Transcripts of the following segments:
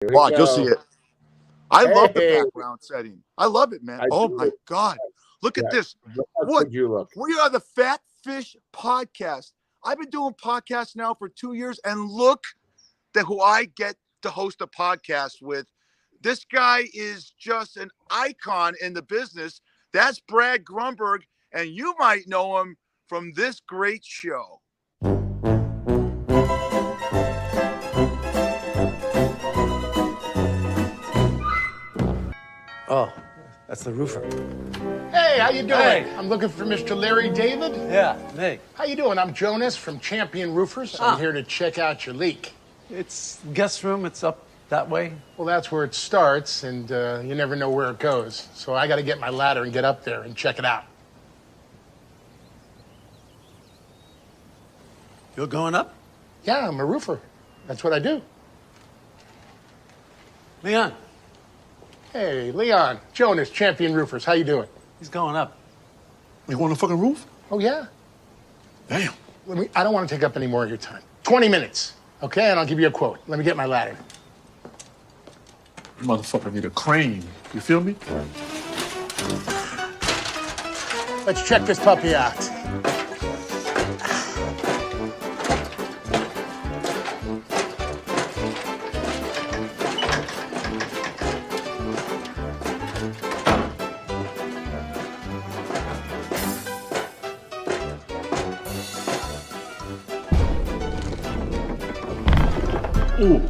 Here we Watch, you'll see go. it. I love the Hey, background setting. I love it, man. I Oh my do. God. Look at Yeah. this. How What? good you look. We are the Fat Fish Podcast. I've been doing podcasts now for 2 years, and look at who I get to host a podcast with. This guy is just an icon in the business. That's Brad Grunberg, and you might know him from this great show. Oh, that's the roofer. Hey, how you doing? Hey. I'm looking for Mr. Larry David. Yeah, me. How you doing? I'm Jonas from Champion Roofers. I'm here to check out your leak. It's guest room. It's up that way. Well, that's where it starts, and you never know where it goes. So I got to get my ladder and get up there and check it out. You're going up? Yeah, I'm a roofer. That's what I do. Leon, Hey, Leon, Jonas, Champion Roofers. How you doing? he's going up. You go on the fucking roof? Oh, yeah. Damn. I don't want to take up any more of your time. 20 minutes, okay? And I'll give you a quote. Let me get my ladder. You motherfucker need a crane. You feel me? Let's check this puppy out. Ooh.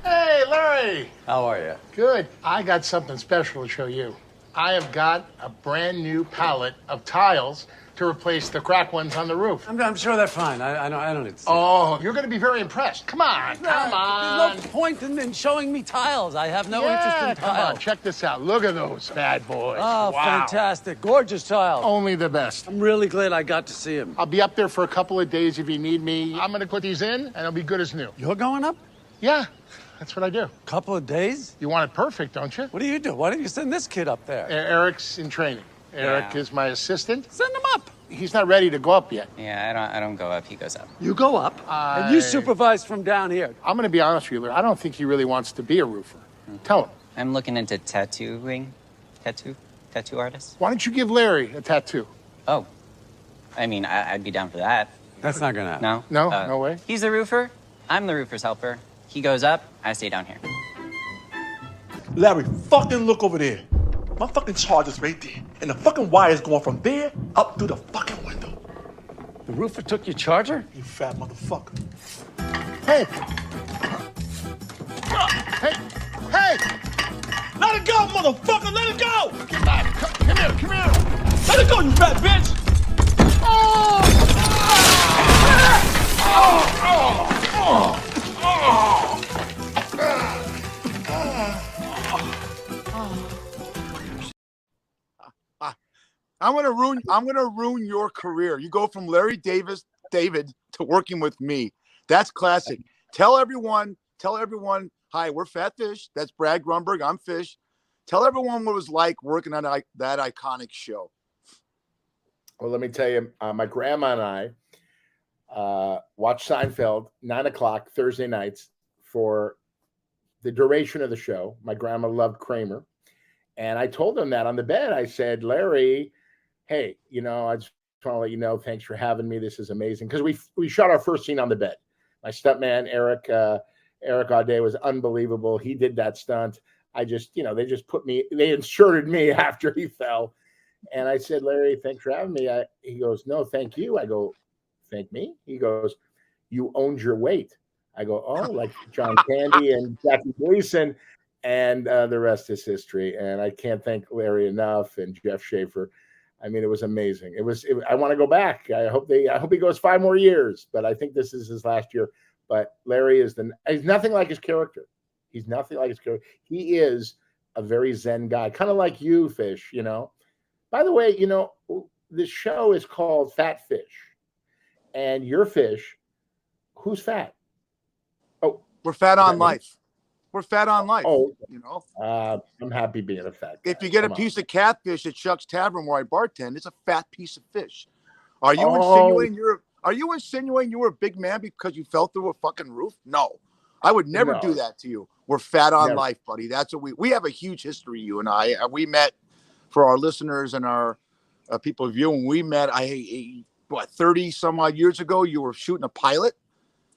Hey, Larry. How are you? Good. I got something special to show you. I have got a brand new pallet of tiles to replace the cracked ones on the roof. I'm sure they're fine. I don't need to see. Oh, you're going to be very impressed. Come on, come on. There's no point in showing me tiles. I have no interest Yeah, in come tiles. on. Check this out. Look at those bad boys. Oh, wow. fantastic. Gorgeous tiles. Only the best. I'm really glad I got to see him. I'll be up there for a couple of days if you need me. I'm going to put these in, and it'll be good as new. You're going up? Yeah, that's what I do. Couple of days? You want it perfect, don't you? What do you do? Why don't you send this kid up there? Eric's in training. Eric is my assistant. Send him up. He's not ready to go up yet. Yeah, I don't go up. He goes up. You go up, and you supervise from down here. I'm going to be honest with you, Larry. I don't think he really wants to be a roofer. Tell him. I'm looking into tattoo artists. Why don't you give Larry a tattoo? Oh, I mean, I'd be down for that. That's not gonna happen. No? No, no way. He's the roofer. I'm the roofer's helper. He goes up. I stay down here. Larry, fucking look over there. My fucking charger's right there. And the fucking wire is going from there up through the fucking window. The roofer took your charger? You fat motherfucker. Hey! Hey! Hey! Let it go, motherfucker! Let it go! Get back! Come here! Come here! Let it go, you fat bitch! Oh! I'm gonna ruin your career. You go from Larry David to working with me. That's classic. Tell everyone, hi, we're Fat Fish. That's Brad Grunberg. I'm Fish. Tell everyone what it was like working on that iconic show. Well, let me tell you, my grandma and I watched Seinfeld 9 o'clock Thursday nights for the duration of the show. My grandma loved Kramer. And I told him that on the bed. I said, Larry, hey, I just want to let you know, thanks for having me. This is amazing. Because we shot our first scene on the bed. My stuntman, Eric Audet, was unbelievable. He did that stunt. I just, they inserted me after he fell. And I said, Larry, thanks for having me. He goes, no, thank you. I go, thank me? He goes, you owned your weight. I go, oh, like John Candy and Jackie Gleason. And the rest is history. And I can't thank Larry enough and Jeff Schaefer. I mean, it was amazing. I want to go back. I hope he goes 5 more years, but I think this is his last year. But Larry he's nothing like his character. He's nothing like his character. He is a very Zen guy, kind of like you, Fish, By the way, this show is called Fat Fish. And you're Fish. Who's fat? Oh, we're fat on life. We're fat on life. Oh, I'm happy being a fat guy. If you get a piece of catfish at Chuck's Tavern where I bartend, it's a fat piece of fish. Are you insinuating you're a big man because you fell through a fucking roof? No. I would never do No. that to you. We're fat on Never. life, buddy. That's what we have a huge history, you and I. We met, for our listeners and our people viewing, we met, 30 some odd years ago. You were shooting a pilot,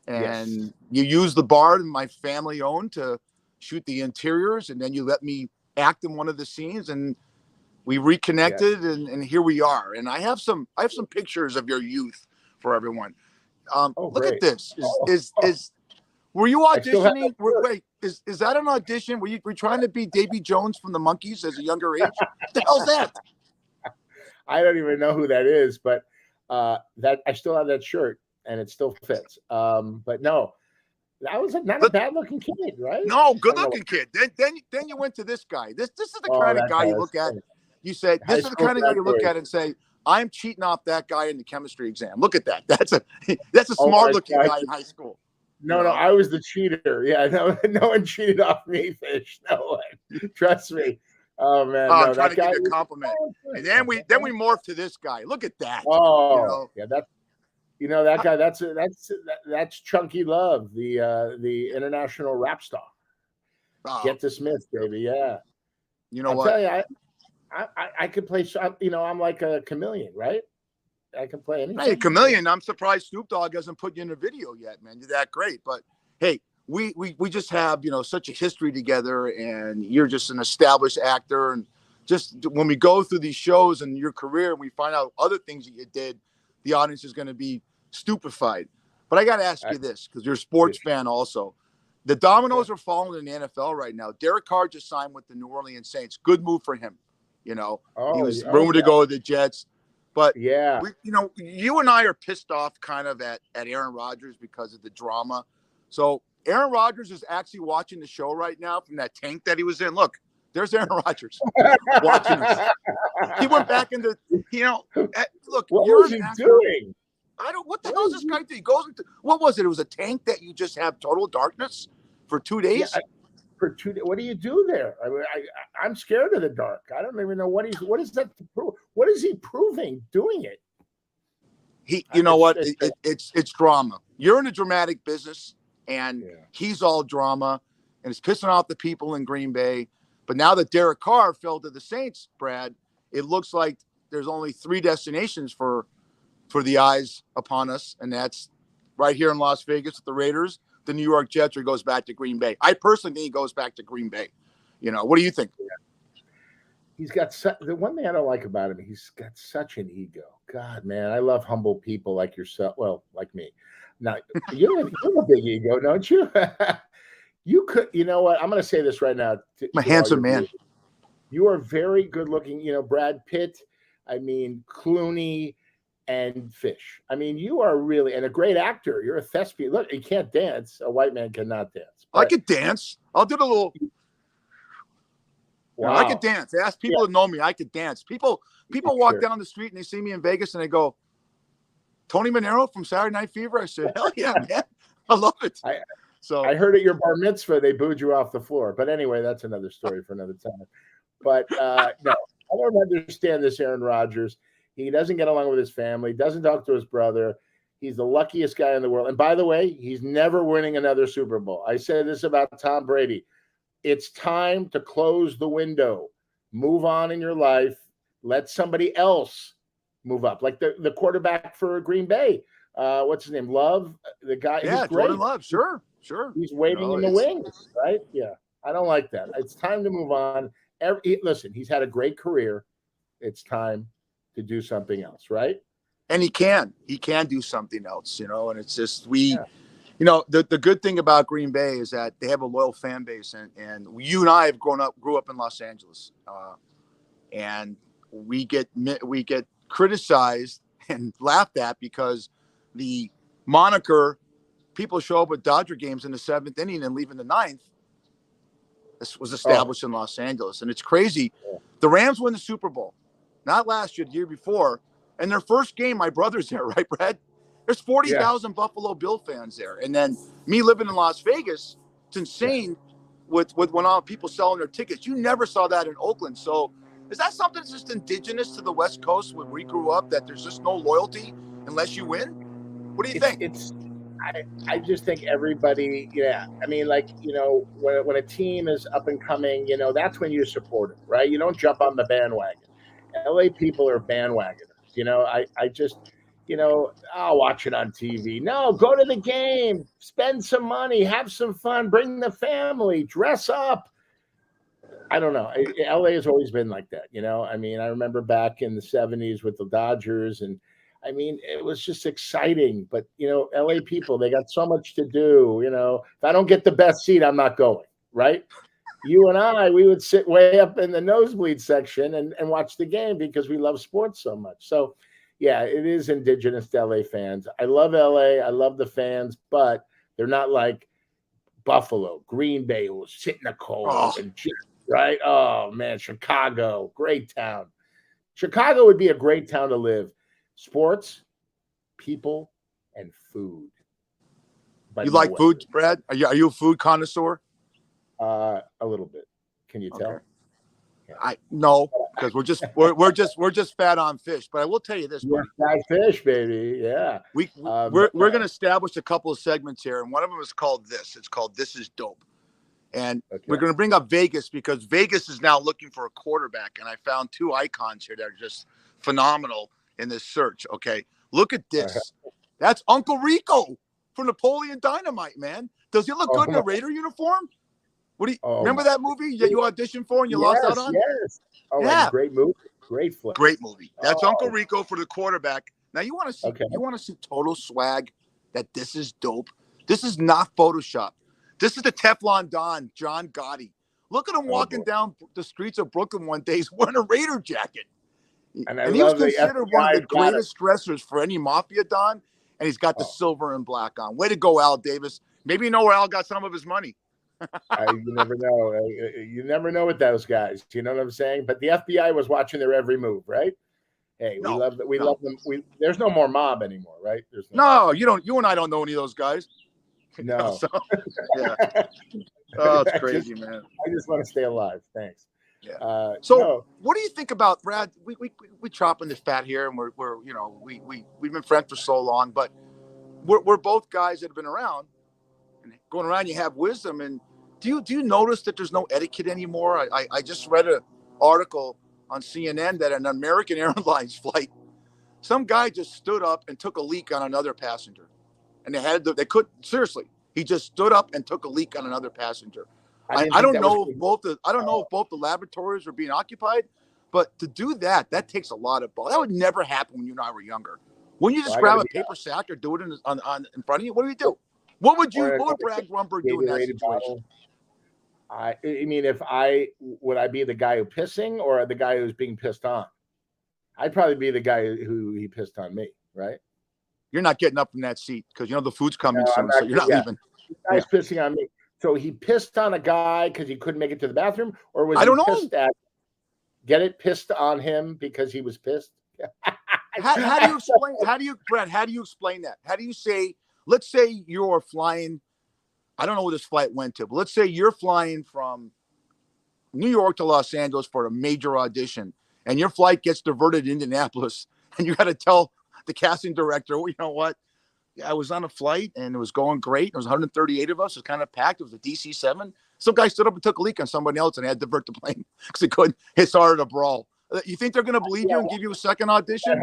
and Yes. you used the bar that my family owned to shoot the interiors, and then you let me act in one of the scenes, and we reconnected, and here we are. And I have some pictures of your youth for everyone. Look great. at this. Were you I still have auditioning? Wait, is that an audition? Were you trying to be Davy Jones from the Monkees as a younger age? What the hell's that? I don't even know who that is, but that I still have that shirt and it still fits. But no, that was not a bad looking kid, right? No, good looking kid. Then you went to this guy. This is the kind of guy you look at. You say, this is the kind of guy you look at and say, I'm cheating off that guy in the chemistry exam. Look at that. That's a smart looking guy in high school. No, I was the cheater. Yeah, no one cheated off me, Fish. No one. Trust me. Oh man, I'm trying to give you a compliment. And then we morphed to this guy. Look at that. Oh, yeah, that guy. That's Chunky Love, the international rap star. Get to Smith, baby. Yeah. You know I'll what? tell you, I could play. I'm like a chameleon, right? I can play anything. Hey, chameleon. I'm surprised Snoop Dogg hasn't put you in a video yet, man. You're that great. But hey, we just have such a history together, and you're just an established actor. And just when we go through these shows and your career, and we find out other things that you did, the audience is going to be stupefied. But I got to ask you this, because you're a sports fan also. The dominoes are falling in the NFL right now. Derek Carr just signed with the New Orleans Saints. Good move for him. He was rumored to go to the Jets. But yeah, you and I are pissed off kind of at Aaron Rodgers because of the drama. So Aaron Rodgers is actually watching the show right now from that tank that he was in. Look, there's Aaron Rodgers watching us. He went back into, look, what you're was he doing? What the hell is this guy do? He goes into, what was it? It was a tank that you just have total darkness for 2 days? Yeah, for 2 days. What do you do there? I'm scared of the dark. I don't even know what is that to prove? What is he proving doing it? It's drama. You're in a dramatic business, and he's all drama, and it's pissing off the people in Green Bay. But now that Derek Carr fell to the Saints, Brad, it looks like there's only 3 destinations for the eyes upon us, and that's right here in Las Vegas with the Raiders, the New York Jets, or he goes back to Green Bay. I personally think he goes back to Green Bay. What do you think? He's got the one thing I don't like about him. He's got such an ego. God, man, I love humble people like yourself. Well, like me. Now you have a big ego, don't you? You could. You know what? I'm going to say this right now. I'm a handsome man. You are very good looking. Brad Pitt. I mean, Clooney and Fish. I mean, you are really and a great actor. You're a thespian. Look, you can't dance. A white man cannot dance. I could dance. I'll do the little. Wow. I could dance. Ask people that know me. I could dance. People walk down the street and they see me in Vegas and they go, Tony Manero from Saturday Night Fever. I said, hell yeah, man. I love it. I heard at your bar mitzvah, they booed you off the floor. But anyway, that's another story for another time. But no, I don't understand this Aaron Rodgers. He doesn't get along with his family, doesn't talk to his brother. He's the luckiest guy in the world. And by the way, he's never winning another Super Bowl. I said this about Tom Brady. It's time to close the window. Move on in your life. Let somebody else move up. Like the quarterback for Green Bay. What's his name? Love? The guy. Yeah, Jordan Love. Sure. He's waiting in the wings, right? Yeah. I don't like that. It's time to move on. Listen, he's had a great career. It's time to do something else, right? And he can do something else, and it's just the good thing about Green Bay is that they have a loyal fan base, and you and I grew up in Los Angeles, and we get criticized and laughed at because the moniker people show up at Dodger games in the 7th inning and leave in the 9th. This was established in Los Angeles, and it's crazy. The Rams win the Super Bowl, not last year, the year before, and their first game, my brother's there, right, Brad? There's 40,000 Buffalo Bill fans there. And then me living in Las Vegas, it's insane with when all people selling their tickets. You never saw that in Oakland. So is that something that's just indigenous to the West Coast when we grew up, that there's just no loyalty unless you win? What do you think? I just think everybody, yeah. I mean, like, when a team is up and coming, that's when you support it, right? You don't jump on the bandwagon. LA people are bandwagoners. I just, I'll watch it on TV. No, go to the game, spend some money, have some fun, bring the family, dress up. I don't know. LA has always been like that, I mean, I remember back in the 70s with the Dodgers, and I mean, it was just exciting. But, LA people, they got so much to do. If I don't get the best seat, I'm not going, right? You and I, we would sit way up in the nosebleed section and watch the game because we love sports so much. So, yeah, it is indigenous to LA fans. I love LA. I love the fans, but they're not like Buffalo, Green Bay, who will sit in the cold and just, right? Oh, man, Chicago, great town. Chicago would be a great town to live. Sports, people, and food. But you like food, Brad? Are you a food connoisseur? A little bit. Can you tell? I no, because we're just fat on fish. But I will tell you this, buddy. Fat fish, baby. Yeah. We're going to establish a couple of segments here, and one of them is called this. It's called "This Is Dope," and we're going to bring up Vegas because Vegas is now looking for a quarterback, and I found two icons here that are just phenomenal in this search. Okay, look at this. That's Uncle Rico from Napoleon Dynamite, man. Does he look good in a Raider uniform? What do you remember that movie that you auditioned for and you lost out on? Yes. Oh, yeah. Great movie. Great flick. Great movie. That's Uncle Rico for the quarterback. Now you want to see you want to see total swag that this is dope. This is not Photoshop. This is the Teflon Don, John Gotti. Look at him walking down the streets of Brooklyn one day. He's wearing a Raider jacket. And he was considered one of the greatest dressers for any Mafia Don. And he's got the silver and black on. Way to go, Al Davis. Maybe you know where Al got some of his money. You never know. You never know with those guys. You know what I'm saying? But the FBI was watching their every move, right? Hey, we love them. There's no more mob anymore, right? There's no, you don't. You and I don't know any of those guys. No. Yeah. Oh, it's crazy, man. I just want to stay alive. Thanks. Yeah. What do you think about Brad? We chopping this fat here, and we've been friends for so long, but we're both guys that have been around. Going around, you have wisdom. And do you notice that there's no etiquette anymore? I just read an article on CNN that an American Airlines flight, some guy just stood up and took a leak on another passenger, and he just stood up and took a leak on another passenger. I don't know if both the laboratories are being occupied, but to do that takes a lot of balls. That would never happen when you and I were younger. Wouldn't you just grab a paper sack or do it in front of you? What do you do? What would Brad Grunberg do in that situation? I mean, would I be the guy who pissing or the guy who's being pissed on? I'd probably be the guy who he pissed on me, right? You're not getting up from that seat because the food's coming soon, so you're not leaving. The guy's pissing on me. So he pissed on a guy because he couldn't make it to the bathroom, or was pissed on him because he was pissed? How do you explain? Brad? How do you explain that? How do you say? Let's say you're flying. I don't know where this flight went to, but let's say you're flying from New York to Los Angeles for a major audition, and your flight gets diverted to Indianapolis, and you got to tell the casting director, well, you know what? I was on a flight and it was going great. There was 138 of us. It was kind of packed. It was a DC-7. Some guy stood up and took a leak on somebody else and had to divert the plane because he couldn't. It started a brawl. You think they're going to believe you and give you a second audition?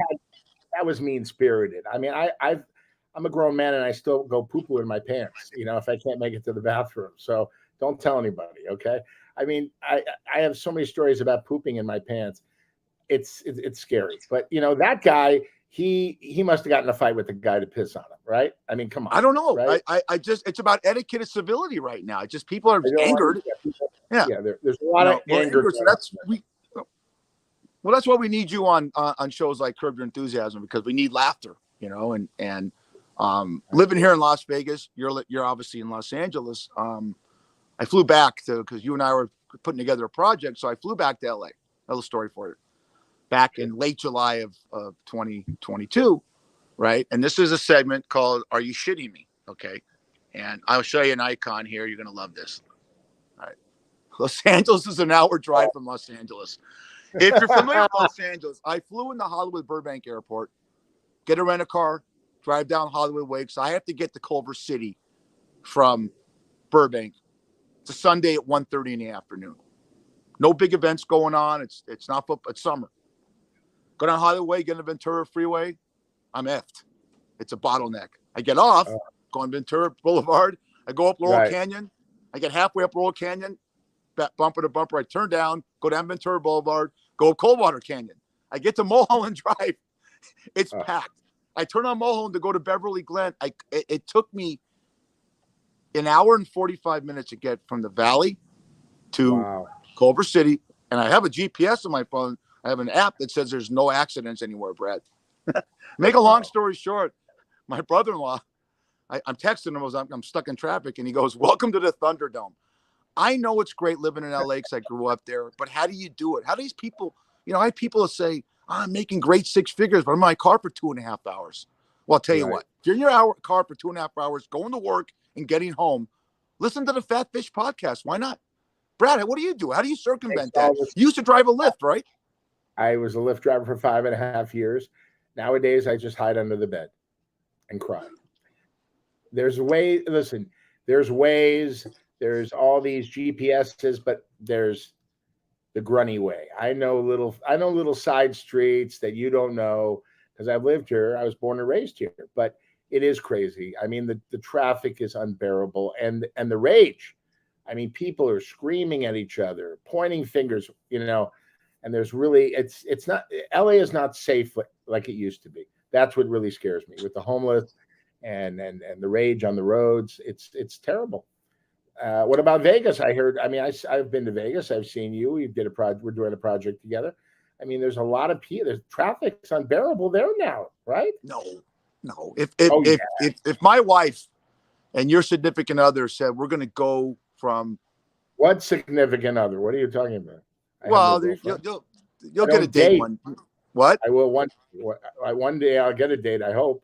That was mean-spirited. I mean, I'm a grown man and I still go poo-poo in my pants, if I can't make it to the bathroom. So don't tell anybody, okay? I mean, I have so many stories about pooping in my pants. It's scary. But, that guy, he must have gotten in a fight with the guy to piss on him, right? I mean, come on. I don't know. Right? It's about etiquette and civility right now. It's just people are angered. There's a lot of anger. So that's why we need you on shows like Curb Your Enthusiasm, because we need laughter, and living here in Las Vegas, you're obviously in Los Angeles. I flew back because you and I were putting together a project, so I flew back to LA. Another story for you. Back in late July of 2022, right? And this is a segment called "Are You Shitting Me?" Okay, and I'll show you an icon here. You're gonna love this. All right, Los Angeles is an hour drive from Los Angeles. If you're familiar with Los Angeles, I flew into Hollywood Burbank Airport, get a rent-a-car, drive down Hollywood Way. So I have to get to Culver City from Burbank. It's a Sunday at 1:30 in the afternoon. No big events going on. It's not football. It's summer. Go down Hollywood Way, get on the Ventura Freeway. I'm effed. It's a bottleneck. I get off, go on Ventura Boulevard. I go up Laurel Canyon. I get halfway up Laurel Canyon, bumper to bumper. I turn down, go down Ventura Boulevard, go up Coldwater Canyon. I get to Mulholland Drive. It's packed. I turn on Mulholland to go to Beverly Glen. It took me an hour and 45 minutes to get from the Valley to Culver City. And I have a GPS on my phone. I have an app that says there's no accidents anywhere, Brad. Make a long story short, my brother-in-law, I'm texting him, I'm stuck in traffic, and he goes, "Welcome to the Thunderdome." I know it's great living in LA because I grew up there, but how do you do it? How do these people, I have people that say, I'm making great six figures, but I'm in my car for 2.5 hours. Well, I'll tell you what, if you're in your car for 2.5 hours, going to work and getting home, listen to the Fat Fish podcast. Why not? Brad, what do you do? How do you circumvent that? You used to drive a Lyft, right? I was a Lyft driver for 5.5 years. Nowadays, I just hide under the bed and cry. There's ways, there's all these GPSs, but there's the Grunny way. I know little side streets that you don't know because I've lived here. I was born and raised here, but it is crazy. I mean, the traffic is unbearable, and the rage. I mean, people are screaming at each other, pointing fingers, and there's really, it's not, LA is not safe like it used to be. That's what really scares me with the homeless and the rage on the roads. It's terrible. What about Vegas? I heard, I've been to Vegas. I've seen you. We're doing a project together. I mean, there's a lot of people. There's traffic's unbearable there now, right? No. If my wife and your significant other said we're going to go from what significant other? What are you talking about? Well, you'll get a date. What? I will one day. I'll get a date. I hope.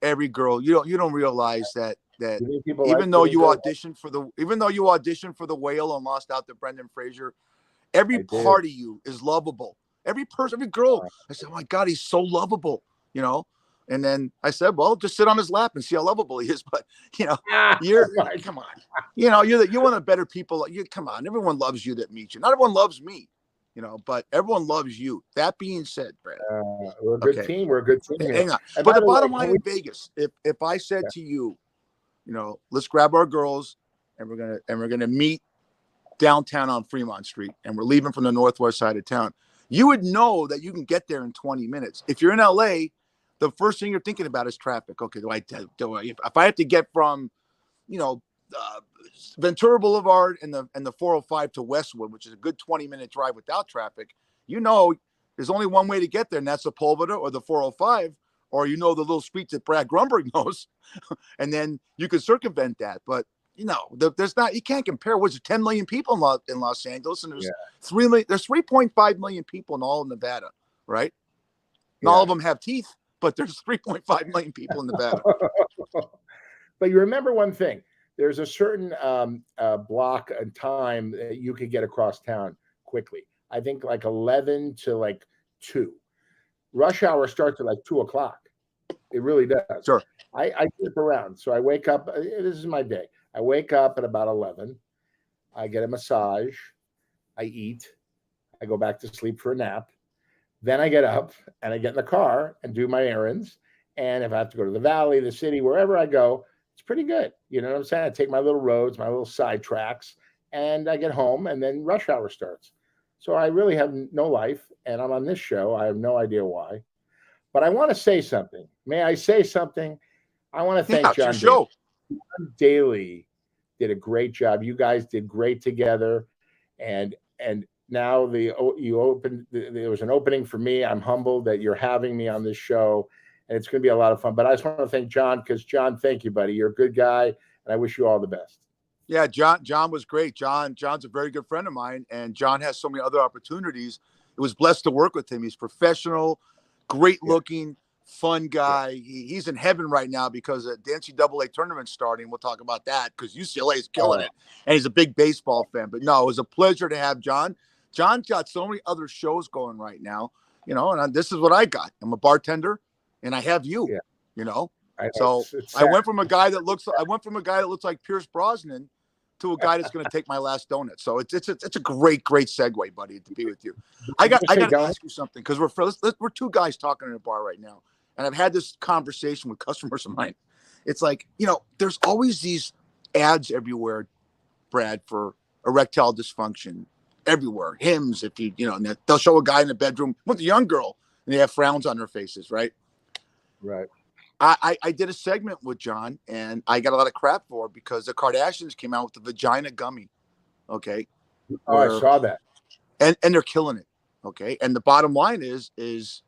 Every girl, you don't realize that even though you auditioned for the Whale and lost out to Brendan Fraser, every part of you is lovable. Every person, every girl. I said, "Oh my God, he's so lovable," And then I said, "Well, just sit on his lap and see how lovable he is." But come on, you're one of the better people. Come on, everyone loves you that meets you. Not everyone loves me, but everyone loves you. That being said, Brad, we're a good team. We're a good team. Hang on. But the bottom line in Vegas, if I said to you, let's grab our girls and we're gonna meet downtown on Fremont Street, and we're leaving from the northwest side of town, you would know that you can get there in 20 minutes. If you're in LA, the first thing you're thinking about is traffic. Okay, if I have to get from, Ventura Boulevard and the 405 to Westwood, which is a good 20-minute drive without traffic, there's only one way to get there, and that's the Sepulveda or the 405, or the little streets that Brad Grunberg knows, and then you can circumvent that. But there's not. You can't compare. What's it, 10 million people in Los Angeles, and there's 3 million. There's 3.5 million people in all of Nevada, right? And all of them have teeth, but there's 3.5 million people in Nevada. But you remember one thing. There's a certain block of time that you could get across town quickly. I think like 11 to 2. Rush hour starts at 2 o'clock. It really does. Sure. I flip around. So I wake up. This is my day. I wake up at about 11. I get a massage. I eat. I go back to sleep for a nap. Then I get up and I get in the car and do my errands. And if I have to go to the valley, the city, wherever I go, it's pretty good. You know what I'm saying? I take my little roads, my little side tracks, and I get home, and then rush hour starts. So I really have no life, and I'm on this show. I have no idea why. But I want to say something. May I say something? I want to thank John Daly. John Daly did a great job. You guys did great together. And now there was an opening for me. I'm humbled that you're having me on this show, and it's going to be a lot of fun. But I just want to thank John, because John, thank you, buddy. You're a good guy, and I wish you all the best. Yeah, John was great. John's a very good friend of mine, and John has so many other opportunities. It was blessed to work with him. He's professional, great looking, fun guy. He's in heaven right now because the NCAA tournament's starting. We'll talk about that because UCLA is killing it, and he's a big baseball fan. But no, it was a pleasure to have John. John's got so many other shows going right now, and this is what I got. I'm a bartender, and I have you. you know. I So it's I went from a guy that looks like Pierce Brosnan to a guy that's going to take my last donut. So it's a great segue, buddy, to be with you. I got to ask you something, because we're two guys talking in a bar right now, and I've had this conversation with customers of mine. It's like, you know, there's always these ads everywhere, Brad, for erectile dysfunction everywhere. Hymns, if you know, and they'll show a guy in the bedroom with a young girl, and they have frowns on their faces, right? Right. I did a segment with John, and I got a lot of crap for it because the Kardashians came out with the vagina gummy. Okay. Oh, I saw that. And they're killing it. Okay. And the bottom line is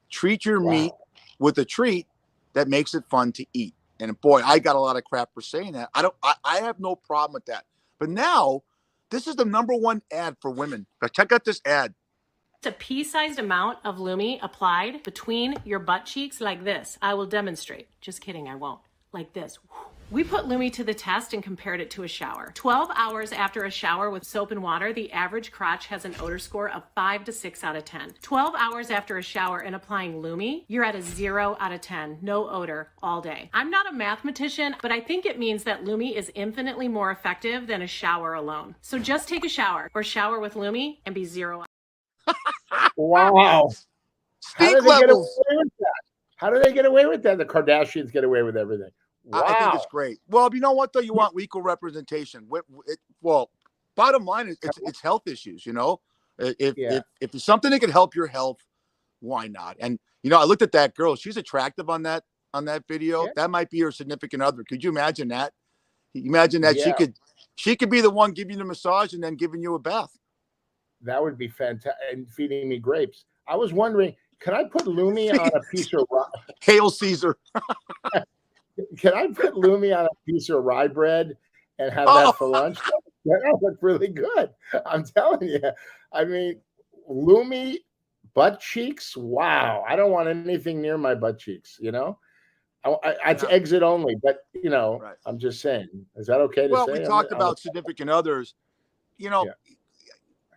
treat your meat with a treat that makes it fun to eat. And boy, I got a lot of crap for saying that. I have no problem with that. But now this is the #1 ad for women. Now check out this ad. It's a pea-sized amount of Lumi applied between your butt cheeks like this. I will demonstrate. Just kidding, I won't. Like this. We put Lumi to the test and compared it to a shower. 12 hours after a shower with soap and water, the average crotch has an odor score of 5 to 6 out of 10. 12 hours after a shower and applying Lumi, you're at a 0 out of 10. No odor all day. I'm not a mathematician, but I think it means that Lumi is infinitely more effective than a shower alone. So just take a shower or shower with Lumi and be 0. Wow. Stink levels. How do they get away with that? The Kardashians get away with everything. Wow. I think it's great. Well, you know what, though? You want equal representation. Well, bottom line is it's health issues, you know? If it's something that could help your health, why not? And, you know, I looked at that girl. She's attractive on that video. Yeah. That might be her significant other. Could you imagine that? Imagine that she could be the one giving you a massage and then giving you a bath. That would be fantastic. And feeding me grapes. I was wondering, can I put Lumi on a piece of rye? Hail Caesar. Can I put Lumi on a piece of rye bread and have that for lunch? That would look really good. I'm telling you. I mean, Lumi butt cheeks. Wow. I don't want anything near my butt cheeks, you know? It's exit only, but, you know, right. I'm just saying. Is that okay to say? Well, we talked about significant others. You know,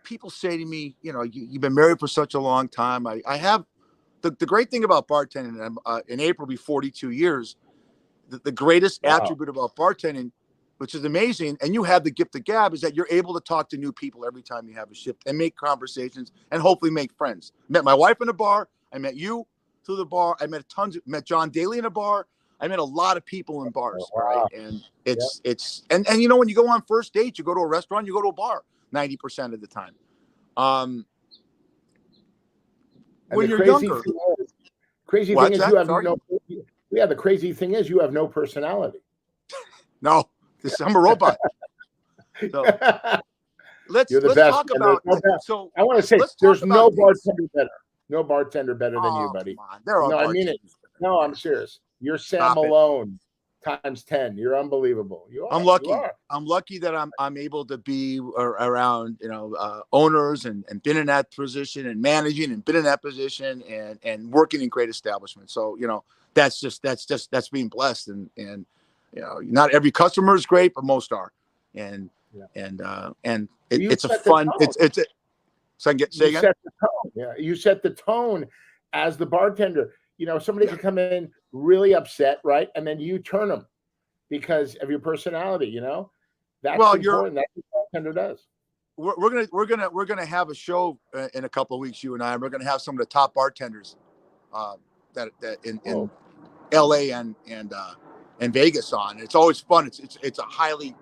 people say to me, you know, you've been married for such a long time. I have the great thing about bartending, in April, will be 42 years. The greatest attribute about bartending, which is amazing, and you have the gift of gab, is that you're able to talk to new people every time you have a shift and make conversations and hopefully make friends. I met my wife in a bar. I met you through the bar. I met John Daly in a bar. I met a lot of people in bars, right? And it's you know, when you go on first dates, you go to a restaurant, you go to a bar 90% of the time. When you're younger, crazy thing is you have no. Yeah, the crazy thing is you have no personality. No, I'm a robot. So let's talk about. So I want to say there's no bartender better. No bartender better than you, buddy. No, I mean it. No, I'm serious. You're Sam Malone times 10. You're unbelievable. You are. I'm lucky. I'm lucky that I'm able to be around, you know, owners and been in that position and managing and been in that position and working in great establishments. So, you know, that's being blessed, and you know, not every customer is great, but most are, and it's a fun. So I can say again. Set the tone. Yeah, you set the tone as the bartender. You know, somebody can come in really upset, right, and then you turn them because of your personality. You know, that's important. That's what the bartender does. We're gonna have a show in a couple of weeks. You and I, and we're gonna have some of the top bartenders that in LA and Vegas on. It's always fun. It's a highly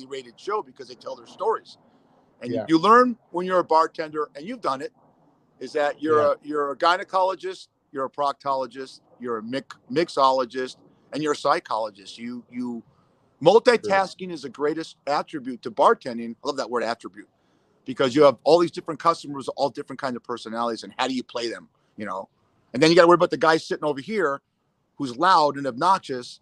rated show because they tell their stories, and you learn when you're a bartender, and you've done it, is that you're a gynecologist, you're a proctologist, you're a mixologist, and you're a psychologist. You multitasking is the greatest attribute to bartending. I love that word, attribute, because you have all these different customers, all different kinds of personalities, and how do you play them? You know, and then you got to worry about the guy sitting over here who's loud and obnoxious,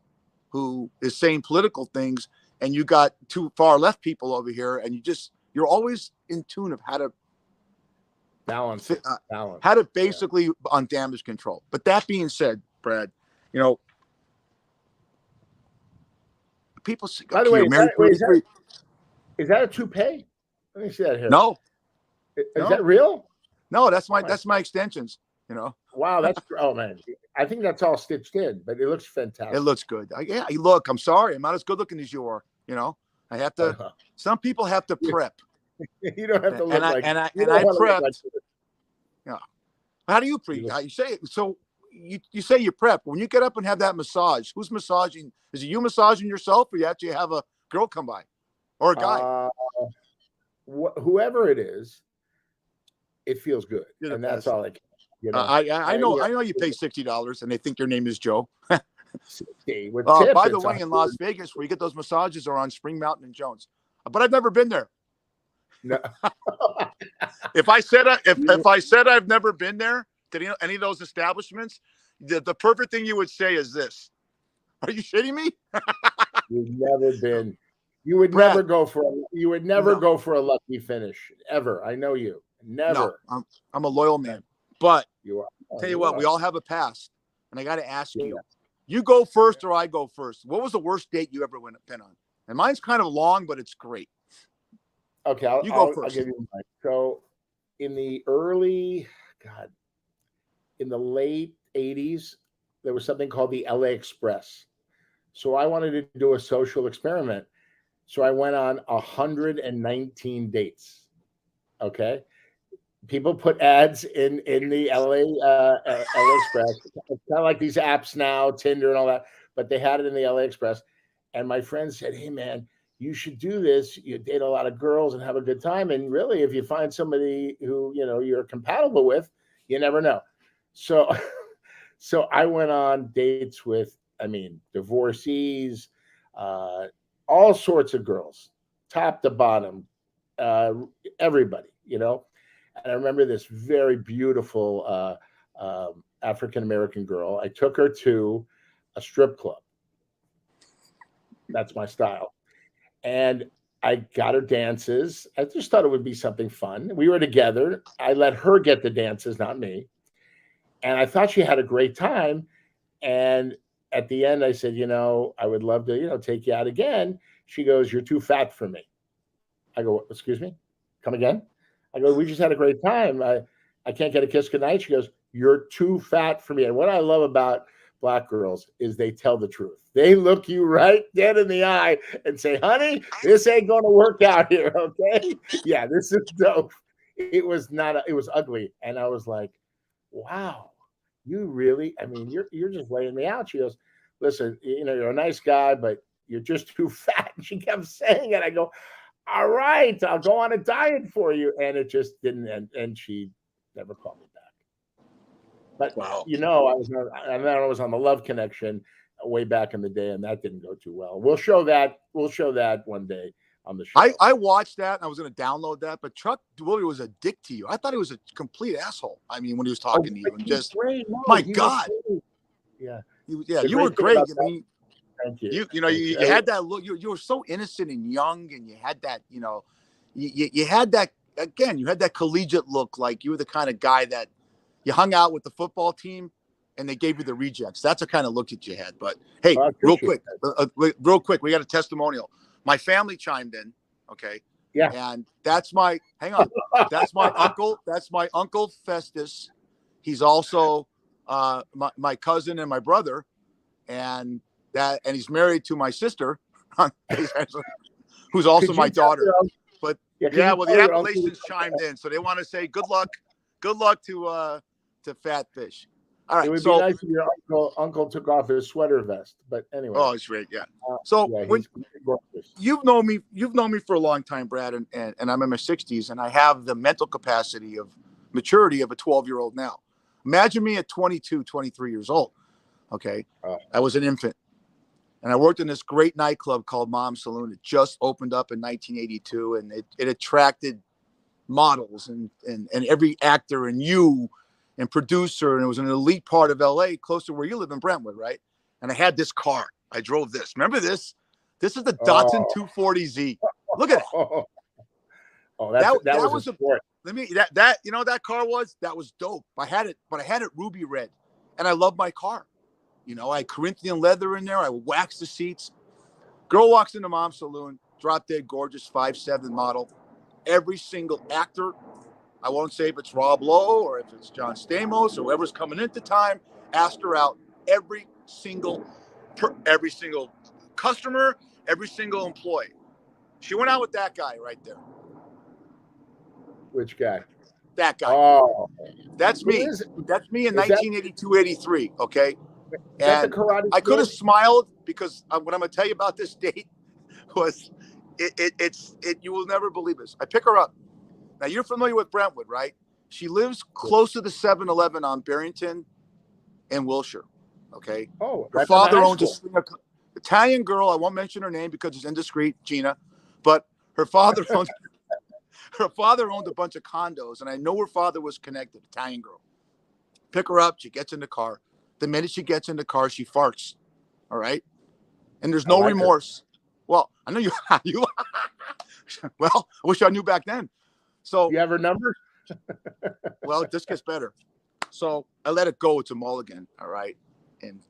who is saying political things, and you got two far left people over here, and you're always in tune of how to balance, how to basically on damage control. But that being said, Brad, you know, people. By the way, is that a toupee? Let me see that here. No, is that real? No, that's my extensions. Wow, that's oh man. I think that's all stitched in, but it looks fantastic. It looks good. Look, I'm sorry. I'm not as good looking as you are. I have to, some people have to prep. You don't have to look like and I prepped. Like, yeah. How do you pre? How you say it? So you say you prep. When you get up and have that massage, who's massaging? Is it you massaging yourself, or you actually have a girl come by, or a guy? Whoever it is, it feels good, and that's all I can. I know you pay $60, and they think your name is Joe. By the way, in Las Vegas, where you get those massages, are on Spring Mountain and Jones, but I've never been there. No. If I said I've never been there to any of those establishments, the perfect thing you would say is this: are you shitting me? You've never been. You would never go for. You would never go for a lucky finish ever. I know you. Never. No, I'm a loyal man. But you are. Tell you what, we all have a past, and I got to ask you: you go first or I go first? What was the worst date you ever been on? And mine's kind of long, but it's great. Okay, I'll give you mine. So, in the late 80s, there was something called the LA Express. So I wanted to do a social experiment. So I went on 119 dates. Okay. People put ads in the LA Express. It's kind of like these apps now, Tinder and all that, but they had it in the LA Express. And my friend said, "Hey man, you should do this. You date a lot of girls and have a good time. And really, if you find somebody who, you're compatible with, you never know." So, I went on dates with, divorcees, all sorts of girls, top to bottom, everybody, And I remember this very beautiful African-American girl. I took her to a strip club. That's my style. And I got her dances. I just thought it would be something fun. We were together. I let her get the dances, not me. And I thought she had a great time. And at the end, I said, I would love to, take you out again. She goes, "You're too fat for me." I go, "Excuse me? Come again?" I go, "We just had a great time. I can't get a kiss goodnight." She goes, "You're too fat for me." And what I love about Black girls is they tell the truth. They look you right dead in the eye and say, "Honey, this ain't going to work out here." Okay. Yeah, this is dope. It was ugly. And I was like, wow, you really, you're just laying me out. She goes, "Listen, you're a nice guy, but you're just too fat." And she kept saying it. I go, "All right, I'll go on a diet for you." And it just didn't end. And she never called me back. But wow. I was on the Love Connection way back in the day, and that didn't go too well. We'll show that one day on the show. I watched that, and I was going to download that, but Chuck Woolery was a dick to you. I thought he was a complete assole. When he was talking to you, and just my God, you were great. Thank you. You had that look. You were so innocent and young, and you had that. You had that again. You had that collegiate look, like you were the kind of guy that you hung out with the football team and they gave you the rejects. That's the kind of look that you had. But hey, real quick, we got a testimonial. My family chimed in. Okay. Yeah. And that's my uncle. That's my uncle Festus. He's also my cousin and my brother. And he's married to my sister, who's also my daughter. But the Appalachians chimed in. So they want to say good luck to Fat Fish. All right. It would be nice if your uncle took off his sweater vest, but anyway. Oh, it's great. Yeah. When you've known me for a long time, Brad, and I'm in my 60s, and I have the mental capacity of maturity of a 12-year-old now. Imagine me at 22, 23 years old. Okay. I was an infant, and I worked in this great nightclub called Mom's Saloon. It just opened up in 1982, and it attracted models and every actor and and producer, and it was an elite part of LA, close to where you live in Brentwood, right? And I had this car. I drove this. Remember this? This is the Datsun 240Z. Look at it. That was a sport. That car was dope. I had it, but I had it ruby red, and I love my car. I had Corinthian leather in there. I waxed the seats. Girl walks into Mom's Saloon, drop dead gorgeous 5'7" model. Every single actor I won't say if it's Rob Lowe or if it's John Stamos or whoever's coming in at the time. Asked her out every single customer, every single employee. She went out with that guy right there. Which guy? That guy. Oh, that's me. That's me in 1982, 83. Okay. And I could have smiled because what I'm going to tell you about this date was you will never believe this. I pick her up. Now you're familiar with Brentwood, right? She lives close to the 7-Eleven on Barrington and Wilshire. Okay. Oh, her father owns a Italian girl. I won't mention her name because it's indiscreet, Gina, but her father owns her father owned a bunch of condos, and I know her father was connected, Italian girl. Pick her up. She gets in the car. The minute she gets in the car, she farts. All right. And there's no remorse. Well, I know you. Well, I wish I knew back then. So you have her number? Well, this gets better. So I let it go. It's a mulligan. All right. And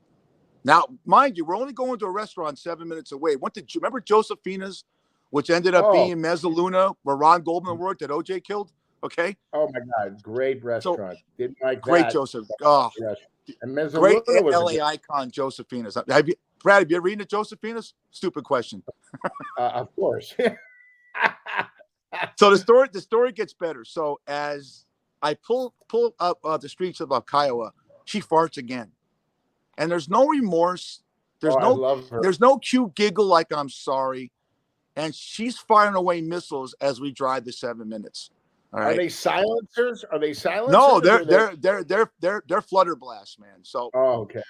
now, mind you, we're only going to a restaurant 7 minutes away. Remember Josephina's, which ended up being Mezzaluna, where Ron Goldman worked that OJ killed? Okay. Oh my God. Great restaurant. Didn't like great that. Joseph. Oh, yes. And Mezzaluna great was LA icon, Josephina's. Brad, have you ever eaten at Josephina's? Stupid question. Of course. So the story gets better. So as I pull up the streets of Kiowa, she farts again, and there's no remorse. There's no cute giggle like I'm sorry, and she's firing away missiles as we drive the 7 minutes. All right. Are they silencers? No, they're flutter blasts, man. So okay.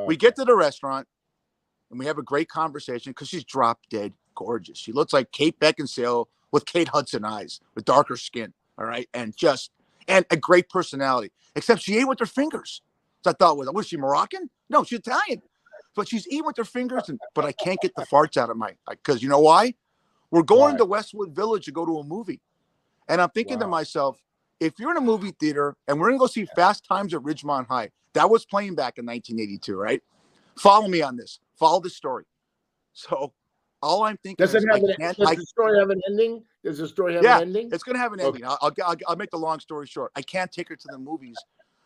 We get to the restaurant and we have a great conversation because she's drop dead gorgeous. She looks like Kate Beckinsale with Kate Hudson eyes, with darker skin. All right, and a great personality. Except she ate with her fingers. So I thought, was she Moroccan? No, she's Italian. But she's eating with her fingers, but I can't get the farts out of because you know why? We're going to Westwood Village to go to a movie. And I'm thinking to myself, if you're in a movie theater and we're going to go see Fast Times at Ridgemont High, that was playing back in 1982, right? Follow me on this. Follow the story. So all I'm thinking does the story have an ending? Does the story have an ending? It's going to have an ending. I'll make the long story short. I can't take her to the movies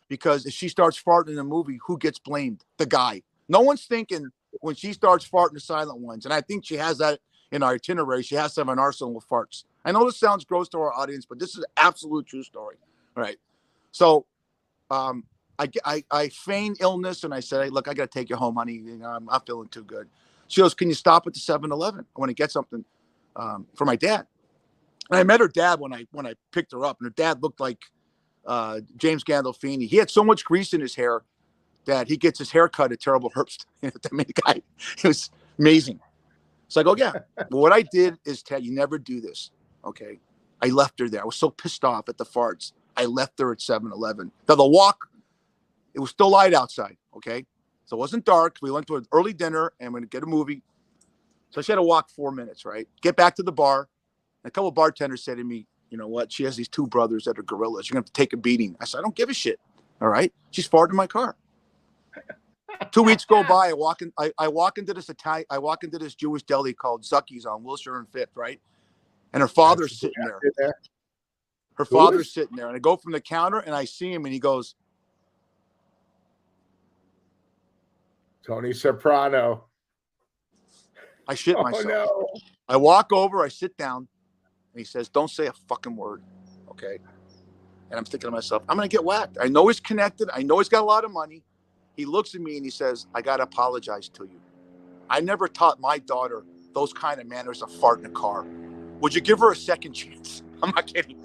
because if she starts farting in the movie, who gets blamed? The guy. No one's thinking when she starts farting the silent ones. And I think she has that in our itinerary. She has to have an arsenal of farts. I know this sounds gross to our audience, but this is an absolute true story. All right. So I feigned illness and I said, hey, look, I got to take you home, honey. You know, I'm not feeling too good. She goes, can you stop at the 7-Eleven? I want to get something for my dad. And I met her dad when I picked her up, and her dad looked like James Gandolfini. He had so much grease in his hair that he gets his hair cut at Terrible Herbst. It was amazing. So I go, yeah. Well, what I did is tell you, never do this. Okay. I left her there. I was so pissed off at the farts. I left her at 7-Eleven. Now the walk, it was still light outside. Okay. So it wasn't dark. We went to an early dinner and we're going to get a movie. So she had to walk 4 minutes, right? Get back to the bar. And a couple of bartenders said to me, you know what? She has these two brothers that are gorillas. You're going to have to take a beating. I said, I don't give a shit. All right. She's farted in my car. 2 weeks go by. I walk into this Jewish deli called Zucky's on Wilshire and 5th, right? And her father's sitting there. Her father's sitting there. And I go from the counter and I see him and he goes, Tony Soprano. I shit myself. No. I walk over, I sit down, and he says, don't say a fucking word. Okay. And I'm thinking to myself, I'm going to get whacked. I know he's connected. I know he's got a lot of money. He looks at me and he says, I got to apologize to you. I never taught my daughter those kind of manners of fart in a car. Would you give her a second chance? I'm not kidding.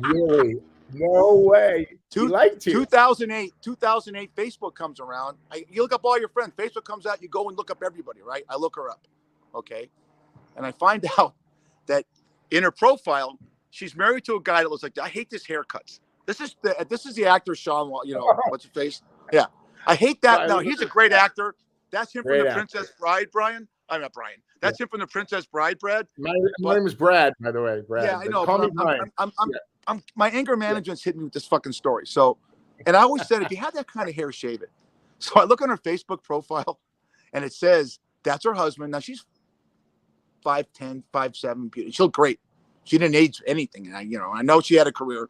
Really? No way. 2008, Facebook comes around. You look up all your friends. Facebook comes out. You go and look up everybody, right? I look her up. Okay. And I find out that in her profile, she's married to a guy that looks like, I hate this haircuts. This is the actor, Sean, what's his face? Yeah. I hate that. No, he's a great actor. That's him from The Princess Bride, Brian. I'm not Brian. That's him from The Princess Bride, Brad. My name is Brad, by the way. Brad. Yeah, I know. Call me Brian. My anger management's hit me with this fucking story. So, and I always said, if you had that kind of hair, shave it. So I look on her Facebook profile and it says, that's her husband. Now she's 5'10", 5'7", beauty. She looked great. She didn't age anything. And I know she had a career.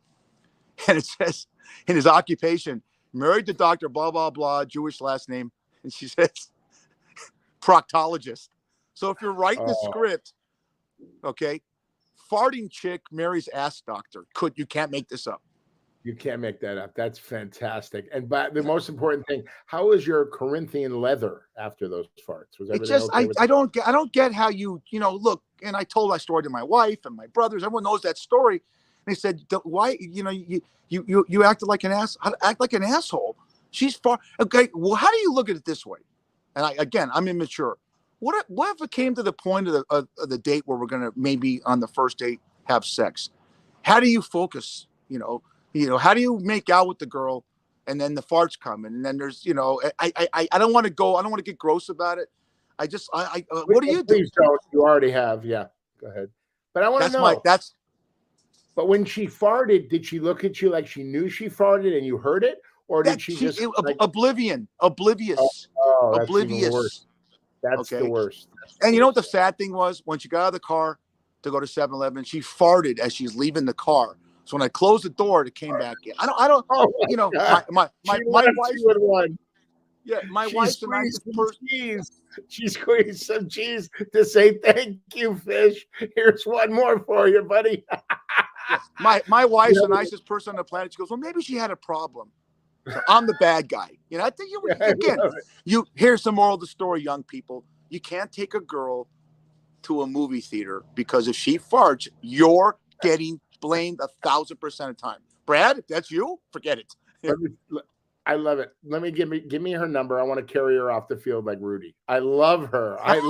And it says in his occupation, married to Dr. blah, blah, blah, Jewish last name. And she says, proctologist. So if you're writing the script, okay, farting chick marries ass doctor. You can't make this up. You can't make that up. That's fantastic. And but the most important thing, how was your Corinthian leather after those farts? Was everything okay with I don't get how you look. And I told that story to my wife and my brothers. Everyone knows that story. And they said, why, you acted like an ass, act like an asshole. She's far. Okay. Well, how do you look at it this way? And I'm immature. What if it came to the point of the date where we're going to maybe on the first date have sex? How do you focus? How do you make out with the girl, and then the farts come, and then there's, I don't want to go. I don't want to get gross about it. What do you do? Please don't. You already have. Yeah, go ahead. But I want to know. But when she farted, did she look at you like she knew she farted and you heard it, or did she just oblivious? Oh, that's oblivious. Even worse. That's the worst. And you know what the sad thing was? When she got out of the car to go to 7-Eleven, she farted as she's leaving the car. So when I closed the door, it came back in. I don't. My wife. Yeah, my wife's a nice person. She squeezed some cheese to say thank you, Fish. Here's one more for you, buddy. My wife's the nicest person on the planet. She goes, well, maybe she had a problem. So I'm the bad guy. I think here's the moral of the story, young people. You can't take a girl to a movie theater because if she farts, you're getting blamed 1,000% of the time. Brad, if that's you, forget it. I love it. Give me her number. I want to carry her off the field like Rudy. I love her. I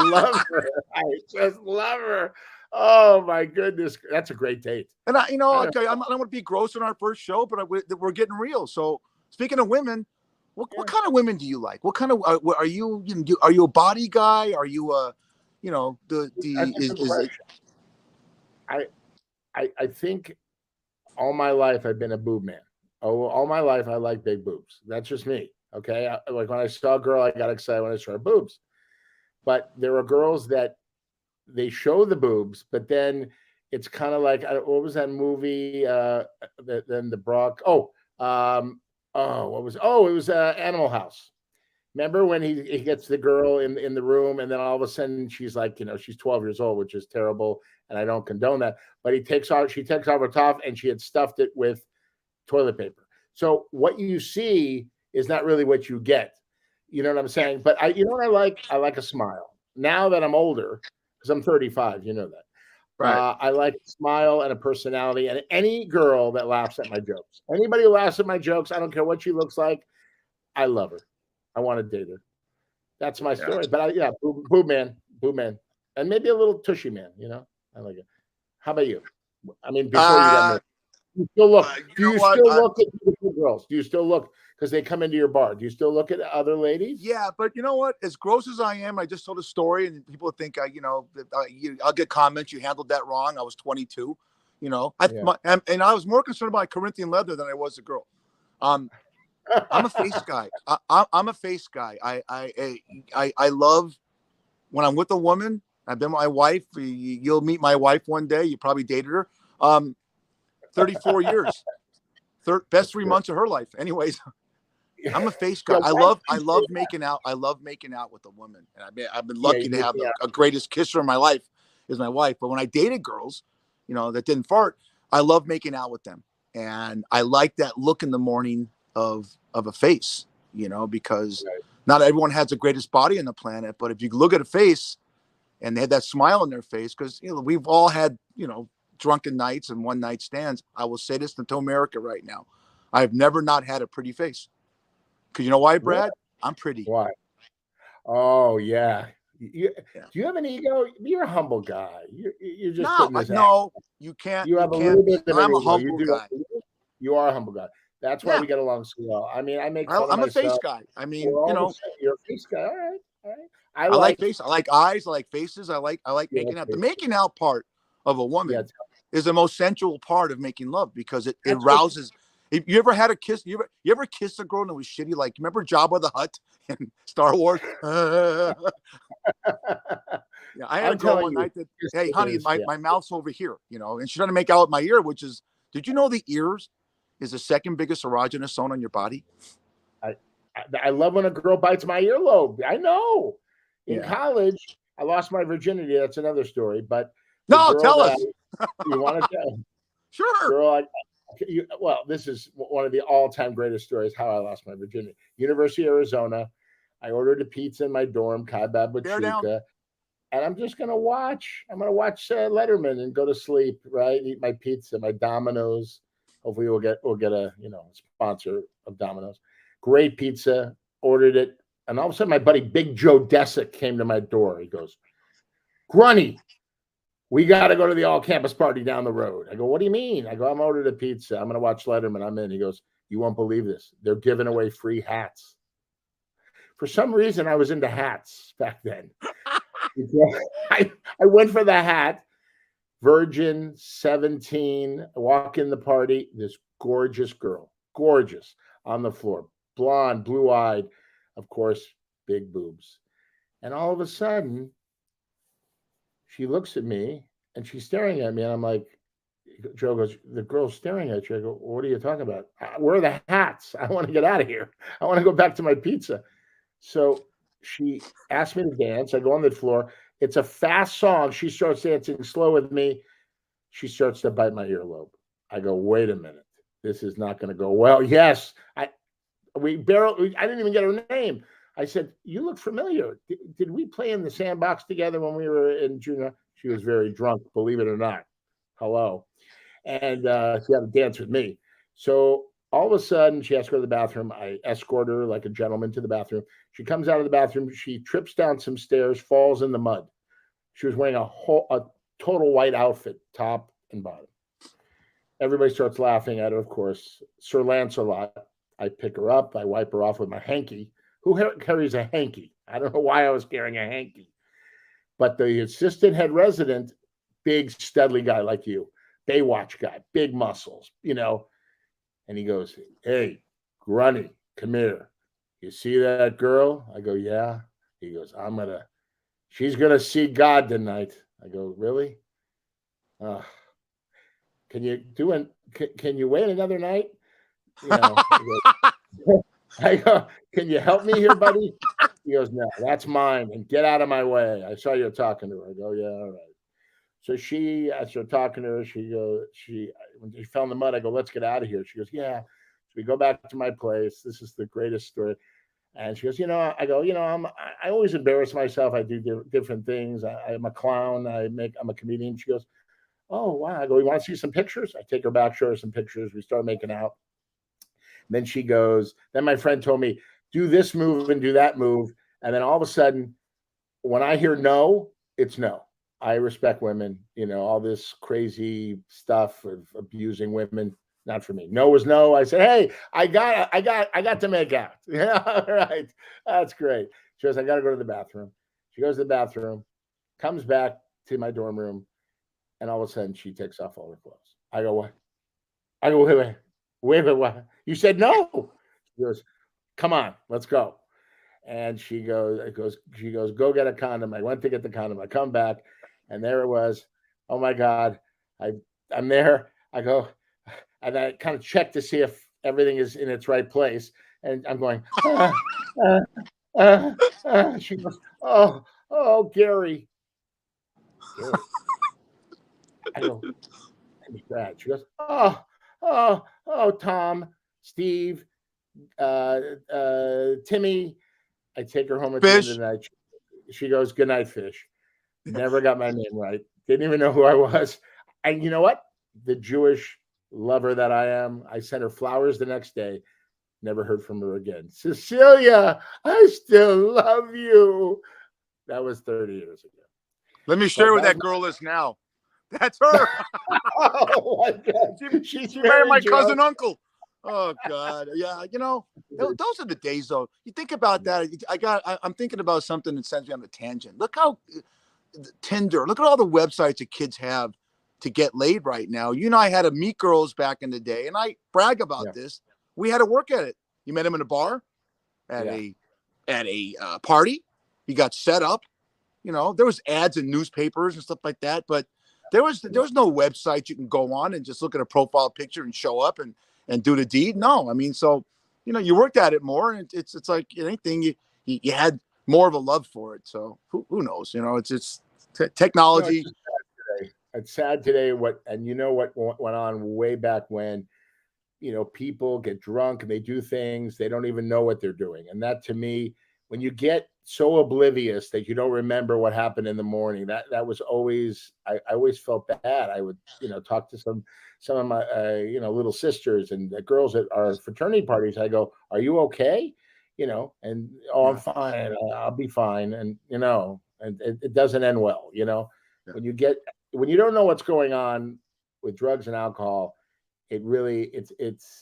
just love her. Oh my goodness, that's a great date. And I don't want to be gross on our first show, but we're getting real. So speaking of women, what kind of women do you like? What kind of are you? Are you a body guy? Are you I think all my life I've been a boob man. Oh, all my life I like big boobs. That's just me. Okay, like when I saw a girl, I got excited when I saw her boobs. But there are girls that they show the boobs, but then it's kind of like what was that movie? Then the Brock. It was Animal House. Remember when he gets the girl in the room, and then all of a sudden she's like, she's 12 years old, which is terrible, and I don't condone that. But she takes off her top, and she had stuffed it with toilet paper. So what you see is not really what you get. You know what I'm saying? But what I like? I like a smile. Now that I'm older, because I'm 35, you know that. Right. I like a smile and a personality, and any girl that laughs at my jokes. Anybody who laughs at my jokes, I don't care what she looks like, I love her. I want to date her. That's my story. But boob man, and maybe a little tushy man. I like it. How about you? I mean, before you got married, you still look. Do you still look at beautiful girls? Do you still look because they come into your bar? Do you still look at other ladies? Yeah, but you know what? As gross as I am, I just told a story, and people think I'll get comments. You handled that wrong. I was 22. And I was more concerned about Corinthian leather than I was the girl. I'm a face guy. I'm a face guy. I love when I'm with a woman. I've been with my wife. You'll meet my wife one day. You probably dated her. 34 years. Best 3 months of her life. Anyways, I'm a face guy. I love making out. I love making out with a woman. And I've been lucky to have a greatest kisser in my life is my wife. But when I dated girls, that didn't fart, I love making out with them. And I like that look in the morning of a face, because not everyone has the greatest body on the planet, but if you look at a face and they had that smile on their face, because we've all had drunken nights and one night stands. I will say this to America right now, I've never not had a pretty face. Because you know why, Brad? I'm pretty. Why? Oh yeah. Do you have an ego? You're a humble guy. You're just no. You can't. You have a little bit. I'm a humble guy. You are a humble guy. That's why we get along so well. I mean, I'm a face guy. I mean, you're a face guy. All right. I like face. I like eyes. I like faces. I like making out. The making out part of a woman is the most sensual part of making love because it rouses. If you ever had a kiss, you ever kissed a girl and it was shitty? Like, remember Jabba the Hutt in Star Wars? I had a girl one night that, hey, honey, my mouth's over here, and she's trying to make out with my ear, which is, did you know the ears is the second biggest erogenous zone on your body? I love when a girl bites my earlobe. I know. In Yeah. college, I lost my virginity. That's another story. But No, tell us. You want to tell? Sure. Girl, well, this is one of the all-time greatest stories. How I lost my virginity. University of Arizona. I ordered a pizza in my dorm, kebab with shuka, and I'm just gonna watch. I'm gonna watch Letterman and go to sleep. Right, eat my pizza, my Domino's. Hopefully, we'll get a sponsor of Domino's. Great pizza. Ordered it, and all of a sudden, my buddy Big Joe Desick came to my door. He goes, "Grunny, we got to go to the all-campus party down the road." I go, "What do you mean?" I go, "I'm ordered a pizza. I'm going to watch Letterman. I'm in." He goes, "You won't believe this. They're giving away free hats." For some reason, I was into hats back then. I went for the hat. Virgin, 17. I walk in the party. This gorgeous girl, gorgeous, on the floor. Blonde, blue-eyed, of course, big boobs. And all of a sudden, she looks at me and she's staring at me. And I'm like, Joe goes, "The girl's staring at you." I go, "What are you talking about?" "Where are the hats? I want to get out of here. I want to go back to my pizza." So she asked me to dance. I go on the floor. It's a fast song. She starts dancing slow with me. She starts to bite my earlobe. I go, "Wait a minute. This is not going to go well." Yes. I didn't even get her name. I said, "You look familiar. Did we play in the sandbox together when we were in junior?" She was very drunk, believe it or not. Hello. And she had to dance with me. So all of a sudden, she has to go to the bathroom. I escort her like a gentleman to the bathroom. She comes out of the bathroom. She trips down some stairs, falls in the mud. She was wearing a total white outfit, top and bottom. Everybody starts laughing at her, of course. Sir Lancelot. I pick her up. I wipe her off with my hanky. Who carries a hanky? I don't know why I was carrying a hanky. But the assistant head resident, big, studly guy like you, Baywatch guy, big muscles, And he goes, "Hey, Grunny, come here. You see that girl?" I go, "Yeah." He goes, "She's going to see God tonight." I go, "Really? Can you wait another night?" I go, "Can you help me here, buddy?" He goes, "No, that's mine. And get out of my way. I saw you talking to her." I go, "Yeah, all right." So I started talking to her. When she fell in the mud, I go, "Let's get out of here." She goes, "Yeah." So we go back to my place. This is the greatest story. And she goes, I go, I always embarrass myself. I do different things. I'm a clown. I'm a comedian. She goes, "Oh, wow." I go, "You want to see some pictures?" I take her back, show her some pictures. We start making out. Then she goes, then my friend told me, "Do this move and do that move." And then all of a sudden, when I hear no, it's no. I respect women, all this crazy stuff of abusing women. Not for me. No was no. I said, "Hey, I got to make out." Yeah, all right. That's great. She goes, "I got to go to the bathroom." She goes to the bathroom, comes back to my dorm room, and all of a sudden she takes off all her clothes. I go, "What?" I go, wait, what? You said no." She goes, "Come on, let's go." And she goes, "Go get a condom." I went to get the condom. I come back, and there it was. Oh my God. I'm there. I go, and I kind of check to see if everything is in its right place. And I'm going, She goes, oh, Gary. I go, "It's Brad." She goes, oh, Tom, Steve, Timmy. I take her home at the end of the night. She goes, "Good night, Fish." Never got my name right. Didn't even know who I was. And you know what? The Jewish lover that I am, I sent her flowers the next day. Never heard from her again. "Cecilia, I still love you." That was 30 years ago. Let me share where that girl is now. That's her. Oh my God. She married my cousin uncle. Oh God. Yeah. Those are the days though. You think about that. I'm thinking about something that sends me on a tangent. Look how Tinder, look at all the websites that kids have to get laid right now. I had to meet girls back in the day, and I brag about this. We had to work at it. You met them in a bar, at a party. You got set up. There was ads in newspapers and stuff like that, but there was no website you can go on and just look at a profile picture and show up. And and do the deed. No, I mean, so you worked at it more, and it's like anything you had more of a love for it. So who knows? It's technology. It's sad today. What went on way back when? People get drunk and they do things they don't even know what they're doing, and that to me, when you get so oblivious that you don't remember what happened in the morning, that was always I always felt bad. I would talk to some of my little sisters and the girls at our fraternity parties. I go, "Are you okay?" And I'm fine. I'll be fine. And and it doesn't end well. When you don't know what's going on with drugs and alcohol, it really it's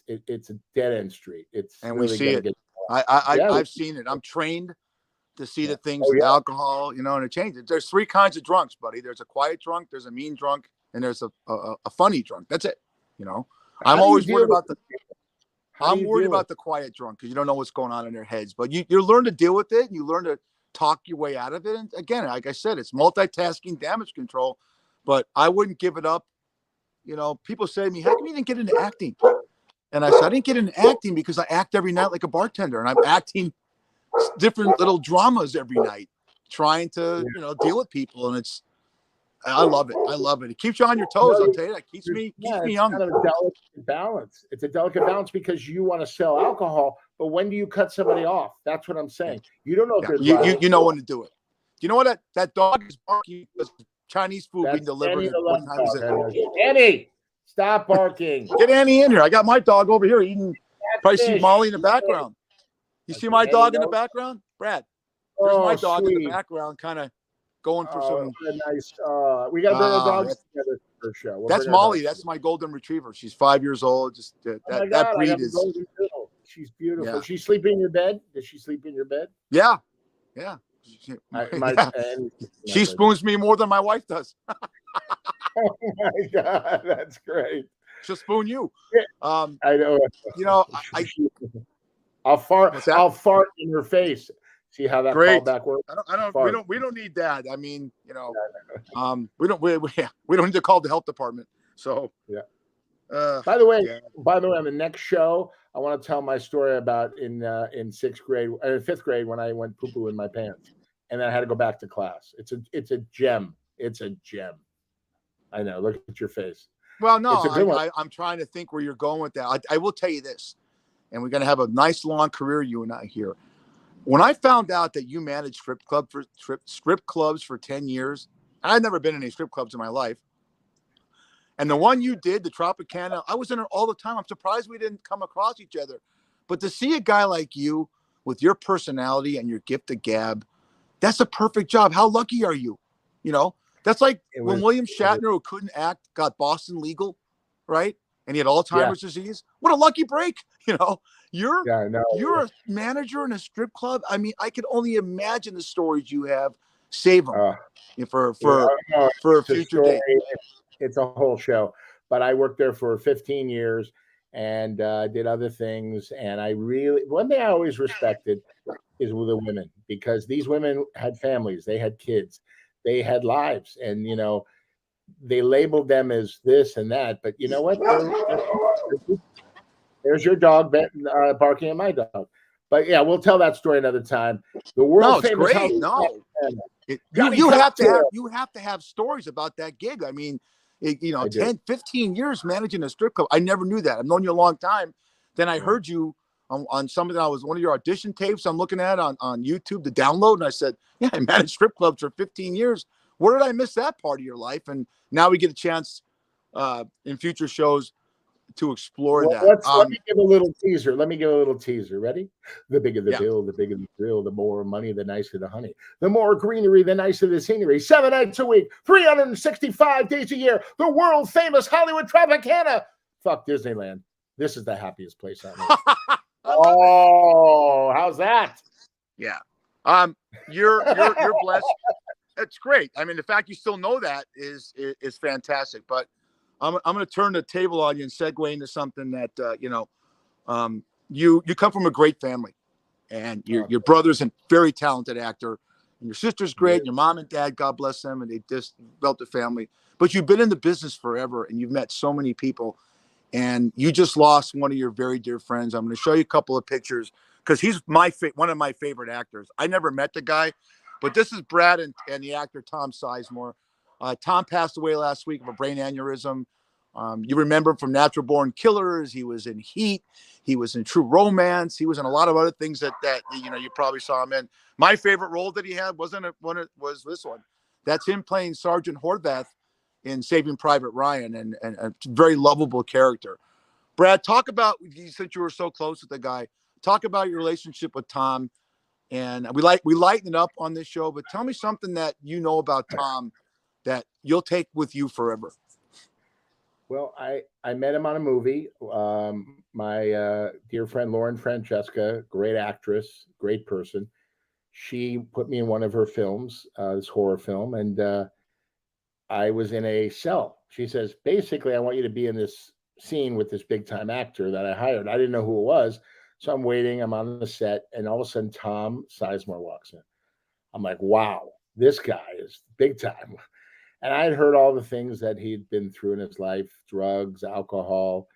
a dead end street. And really we see it. I've seen it. I'm trained to see the things with alcohol, and it changes. There's 3 kinds of drunks, buddy. There's a quiet drunk, there's a mean drunk, and there's a funny drunk. That's it. I'm always worried about the quiet drunk because you don't know what's going on in their heads. But you learn to deal with it, and you learn to talk your way out of it. And again, like I said, it's multitasking damage control, but I wouldn't give it up. People say to me, "How come you didn't get into acting?" And I said, "I didn't get into acting because I act every night like a bartender, and I'm acting different little dramas every night, trying to deal with people." And I love it. I love it. It keeps you on your toes. I'll tell you, that keeps me young. Kind of a delicate balance. It's a delicate balance because you want to sell alcohol, but when do you cut somebody off? That's what I'm saying. You don't know if there's you know when to do it. You know what? That dog is barking because Chinese food being delivered. What time is it? Annie, stop barking. Get Annie in here. I got my dog over here eating. Probably see Molly in the background. You see my dog in the background, Brad? There's my dog in the background, kind of going for some nice. We got to bring our dogs together for a show. That's Molly. That's my golden retriever. She's 5 years old. Just that breed is. She's beautiful. Yeah. She sleep in your bed? Does she sleep in your bed? Yeah. She spoons me more than my wife does. Oh my God, that's great. She'll spoon you. I know. I'll fart in her face. See how that callback works? We don't need that. I mean, we don't need to call the health department. So yeah. By the way, on the next show, I want to tell my story about in 5th grade when I went poo-poo in my pants, and then I had to go back to class. It's a gem. It's a gem. I know. Look at your face. Well, no, I'm trying to think where you're going with that. I will tell you this, and we're going to have a nice long career, you and I here. When I found out that you managed strip clubs for 10 years, I'd never been in any strip clubs in my life. And the one you did, the Tropicana, I was in it all the time. I'm surprised we didn't come across each other. But to see a guy like you with your personality and your gift of gab, that's a perfect job. How lucky are you? That's like when William Shatner, who couldn't act, got Boston legal, right? And he had Alzheimer's disease. What a lucky break. You're a manager in a strip club. I mean, I can only imagine the stories you have. Save them for a future day. It's a whole show, but I worked there for 15 years and did other things. And one thing I always respected is with the women, because these women had families, they had kids, they had lives, and they labeled them as this and that. But you know what? There's your dog barking at my dog. But yeah, we'll tell that story another time. The world famous. Great. You have to have stories about that gig. I mean, 10, 15 years managing a strip club. I never knew that. I've known you a long time. Then I heard you on something that was one of your audition tapes I'm looking at on YouTube to download. And I said, yeah, I managed strip clubs for 15 years. Where did I miss that part of your life? And now we get a chance in future shows to explore that. Let me give a little teaser. Ready? The bigger the bill, the bigger the thrill, the more money, the nicer the honey. The more greenery, the nicer the scenery. 7 nights a week, 365 days a year. The world famous Hollywood Tropicana. Fuck Disneyland. This is the happiest place on earth. Oh, how's that? Yeah. You're blessed. It's great. I mean, the fact you still know that is fantastic. But I'm going to turn the table on you and segue into something that you come from a great family, and your brother's a very talented actor, and your sister's great, and your mom and dad, God bless them, and they just built a family. But you've been in the business forever, and you've met so many people. and you just lost one of your very dear friends. I'm going to show you a couple of pictures because he's one of my favorite actors. I never met the guy, but this is Brad and the actor Tom Sizemore. Tom passed away last week of a brain aneurysm. You remember him from Natural Born Killers. He was in Heat. He was in True Romance. He was in a lot of other things that you probably saw him in. My favorite role that he had was this one. That's him playing Sergeant Horvath in Saving Private Ryan, and a very lovable character. Brad, talk about, since you were so close with the guy, talk about your relationship with Tom. And we lighten it up on this show, but tell me something that you know about Tom that you'll take with you forever. Well, I met him on a movie. My dear friend Lauren Francesca, great actress, great person. She put me in one of her films, this horror film, and I was in a cell. She says, basically, I want you to be in this scene with this big time actor that I hired. I didn't know who it was. So I'm waiting, I'm on the set, and all of a sudden Tom Sizemore walks in. I'm like, wow, this guy is big time. And I had heard all the things that he'd been through in his life, drugs, alcohol,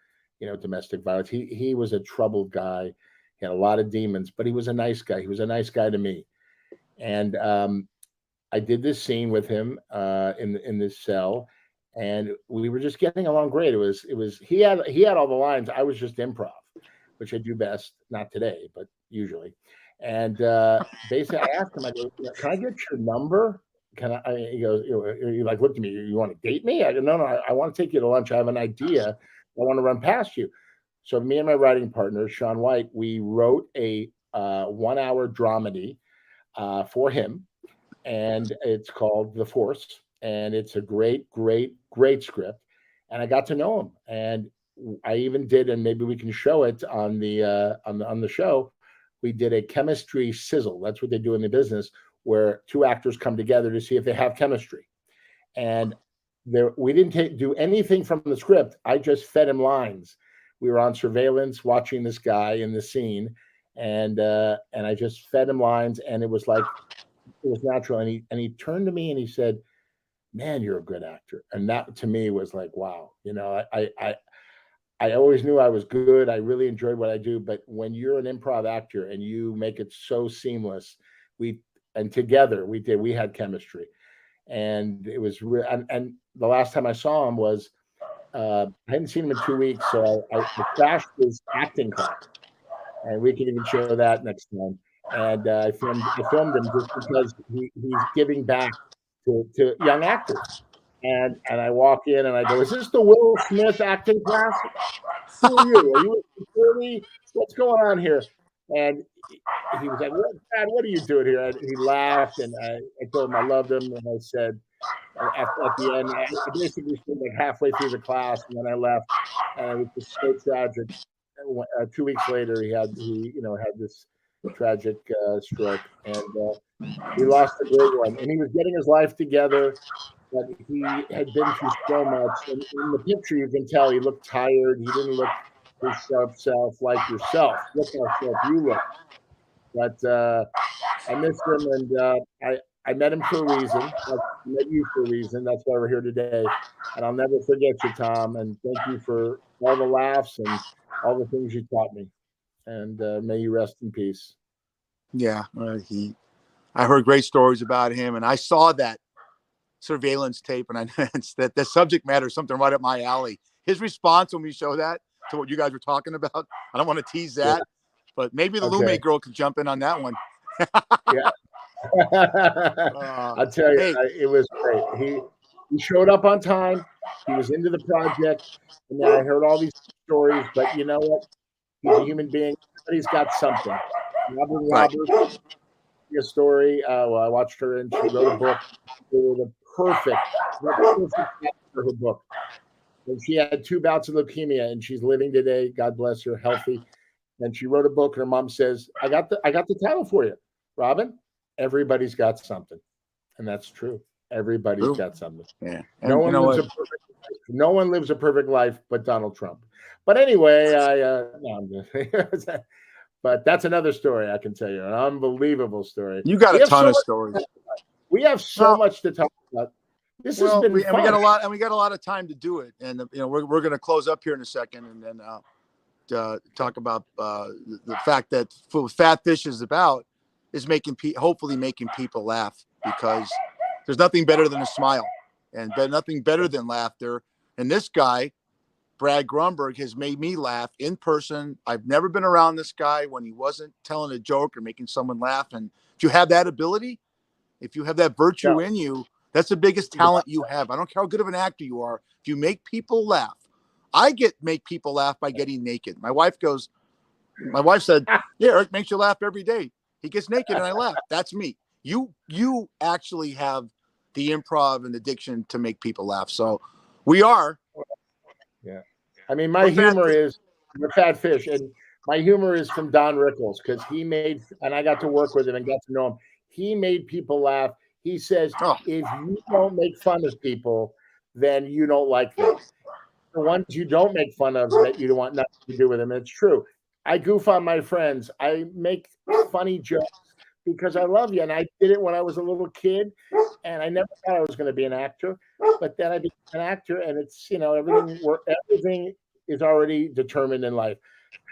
domestic violence. He was a troubled guy. He had a lot of demons, but he was a nice guy. He was a nice guy to me. And I did this scene with him in this cell, and we were just getting along great. It was he had all the lines. I was just improv, which I do best, not today, but usually. And basically, I asked him, I go, can I get your number? He goes, he like looked at me, you want to date me? I go, no, I want to take you to lunch. I have an idea. I want to run past you. So me and my writing partner, Sean White, we wrote a 1 hour dramedy for him. And it's called The Force. And it's a great, great, great script. And I got to know him. And I even did, and maybe we can show it on the show. We did a chemistry sizzle. That's what they do in the business, where two actors come together to see if they have chemistry. And we didn't do anything from the script. I just fed him lines. We were on surveillance watching this guy in the scene, and I just fed him lines, and it was like it was natural. And he turned to me and he said, "Man, you're a good actor." And that to me was like, wow. I always knew I was good. I really enjoyed what I do. But when you're an improv actor and you make it so seamless, we had chemistry. And it was real. And the last time I saw him was, I hadn't seen him in 2 weeks. So I crashed his acting class. And we can even show that next time. And I filmed him just because he's giving back to young actors. And I walk in and I go, "Is this the Will Smith acting class? Who are you? Are you a security? What's going on here?" And he was like, "Dad, what are you doing here?" And he laughed, and I told him I loved him, and I said, at the end, I basically stood like halfway through the class, and then I left, and it was just so tragic. 2 weeks later, he had this tragic stroke, and we lost a great one. And he was getting his life together. But he had been through so much. And in the picture, you can tell he looked tired. He didn't look his sharp self like yourself. Look how sharp you look. But I missed him, and I met him for a reason. I met you for a reason. That's why we're here today. And I'll never forget you, Tom. And thank you for all the laughs and all the things you taught me. And may you rest in peace. Yeah, I heard great stories about him, and I saw that surveillance tape, and I know that the subject matter is something right up my alley. His response when we show that to what you guys were talking about, I don't want to tease that, but maybe the Lume girl could jump in on that one. Yeah. I'll tell you, it was great. He showed up on time. He was into the project, and then I heard all these stories, but you know what? He's a human being. Everybody's got something. Roberts, a story. Well, I watched her, and she wrote a book. They were the perfect for her book. And she had 2 bouts of leukemia, and she's living today. God bless her, healthy. And she wrote a book. Her mom says, "I got the title for you, Robin. Everybody's got something," and that's true. Everybody's got something. Yeah. No one lives a perfect life, but Donald Trump. But anyway, but that's another story I can tell you. An unbelievable story. You got a ton of stories. We have so much to talk about. This has been fun. We got a lot of time to do it, and we're going to close up here in a second, and then talk about the fact that what Fat Fish is about is hopefully making people laugh, because there's nothing better than a smile, and nothing better than laughter. And this guy, Brad Grunberg, has made me laugh in person. I've never been around this guy when he wasn't telling a joke or making someone laugh. And if you have that ability, if you have that virtue in you, that's the biggest talent you have. I don't care how good of an actor you are. If you make people laugh, make people laugh by getting naked. My wife said, yeah, Eric makes you laugh every day. He gets naked and I laugh. That's me. You actually have the improv and the diction to make people laugh. So we are. Yeah. I mean, my humor is Fat Fish, and my humor is from Don Rickles, because and I got to work with him and got to know him. He made people laugh. He says, if you don't make fun of people, then you don't like them. The ones you don't make fun of, that you don't want nothing to do with them. It's true. I goof on my friends. I make funny jokes because I love you. And I did it when I was a little kid, and I never thought I was going to be an actor. But then I became an actor, and it's, everything is already determined in life.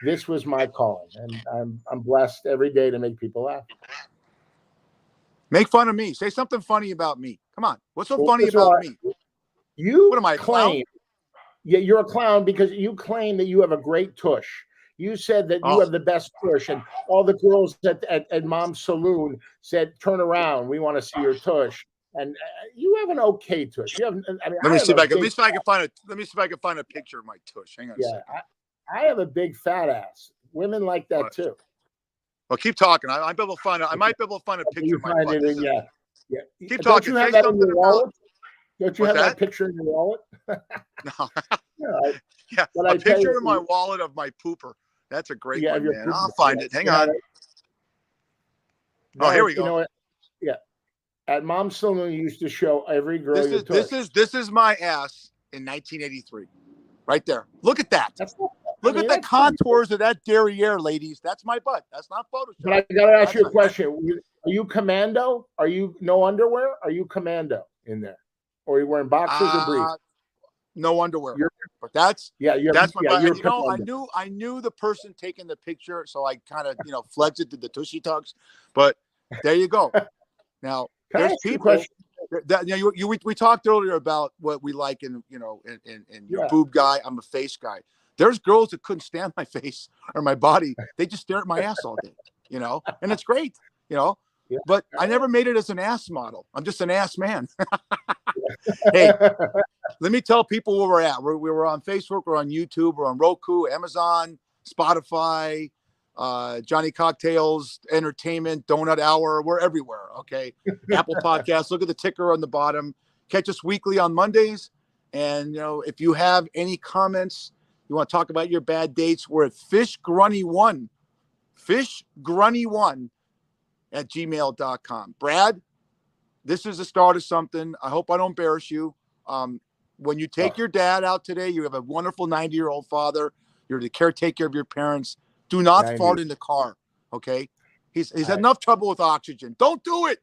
This was my calling, and I'm blessed every day to make people laugh. Make fun of me. Say something funny about me. Come on. What's so funny about me? What am I, claim? Yeah, you're a clown because you claim that you have a great tush. You said that you have the best tush, and all the girls at Mom's Saloon said, "Turn around, we want to see your tush." And you have an okay tush. You have. Let me see if I can find a picture of my tush. Hang on a second. I have a big fat ass. Women like that too. Well, keep talking. I might be able to find a picture of my butt. Yeah. Keep talking. Don't you have that in your wallet? Don't you have that picture in your wallet? No. A picture in my wallet of my pooper. That's a great one, man. I'll find it. Hang on. Oh, here we go. You know what? Yeah. At Mom's Saloon, you used to show every girl your tush. This is my ass in 1983. Right there. Look at that. Look at the contours of that derriere, ladies. That's my butt. That's not Photoshop. But I got to ask you a question. Are you commando? Are you no underwear? Are you commando in there? Or are you wearing boxers or briefs? No underwear. But that's my butt. I knew the person taking the picture, so I kind of flexed it to the tushy tucks. But there you go. Now there's people that we talked earlier about what we like in your boob guy. I'm a face guy. There's girls that couldn't stand my face or my body. They just stare at my ass all day, and it's great, but I never made it as an ass model. I'm just an ass man. Hey, let me tell people where we're at. We're on Facebook, we're on YouTube, we're on Roku, Amazon, Spotify, Johnny Cocktails, Entertainment, Donut Hour. We're everywhere. Okay. Apple Podcasts. Look at the ticker on the bottom. Catch us weekly on Mondays. And, if you have any comments, you want to talk about your bad dates, we're at FishGrunny1 at gmail.com. Brad, this is the start of something. I hope I don't embarrass you. When you take your dad out today, you have a wonderful 90-year-old father. You're the caretaker of your parents. Do not fart in the car, okay? He's had enough trouble with oxygen. Don't do it.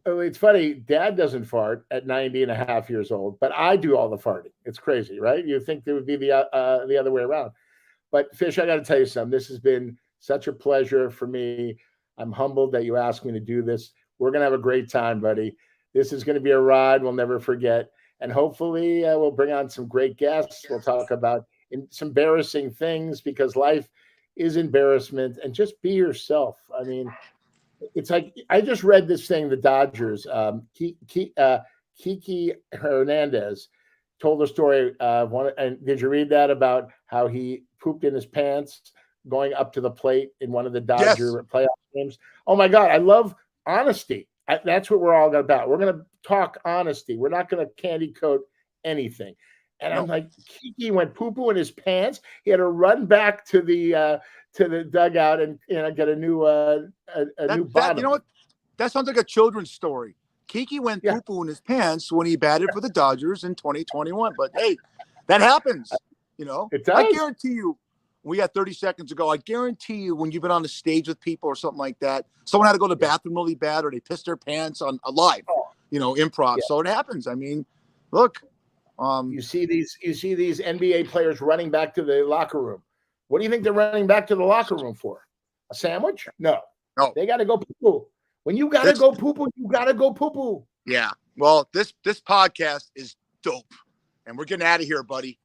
It's funny. Dad doesn't fart at 90 and a half years old, but I do all the farting. It's crazy, right? You think it would be the other way around. But Fish, I got to tell you something. This has been such a pleasure for me. I'm humbled that you asked me to do this. We're going to have a great time, buddy. This is going to be a ride we'll never forget. And hopefully we'll bring on some great guests. We'll talk about some embarrassing things, because life is embarrassment, and just be yourself. I mean, it's like, I just read this thing, the Dodgers, Kiki Hernandez told a story of one. And did you read that about how he pooped in his pants going up to the plate in one of the Dodger playoff games? Oh my God. I love honesty. That's what we're all about. We're going to talk honesty. We're not going to candy coat anything. And I'm like, Kiki went poo-poo in his pants. He had to run back to the dugout and get a new new bottom. You know what? That sounds like a children's story. Kiki went poo-poo in his pants when he batted for the Dodgers in 2021. But hey, that happens. It does. I guarantee you, we had 30 seconds ago. I guarantee you, when you've been on the stage with people or something like that, someone had to go to the bathroom really bad, or they pissed their pants on live. improv. Yeah. So it happens. I mean, look, you see these NBA players running back to the locker room. What do you think they're running back to the locker room for? A sandwich? No. They got to go poo-poo. When you got to go poo-poo, you got to go poo-poo. Yeah. Well, this podcast is dope, and we're getting out of here, buddy.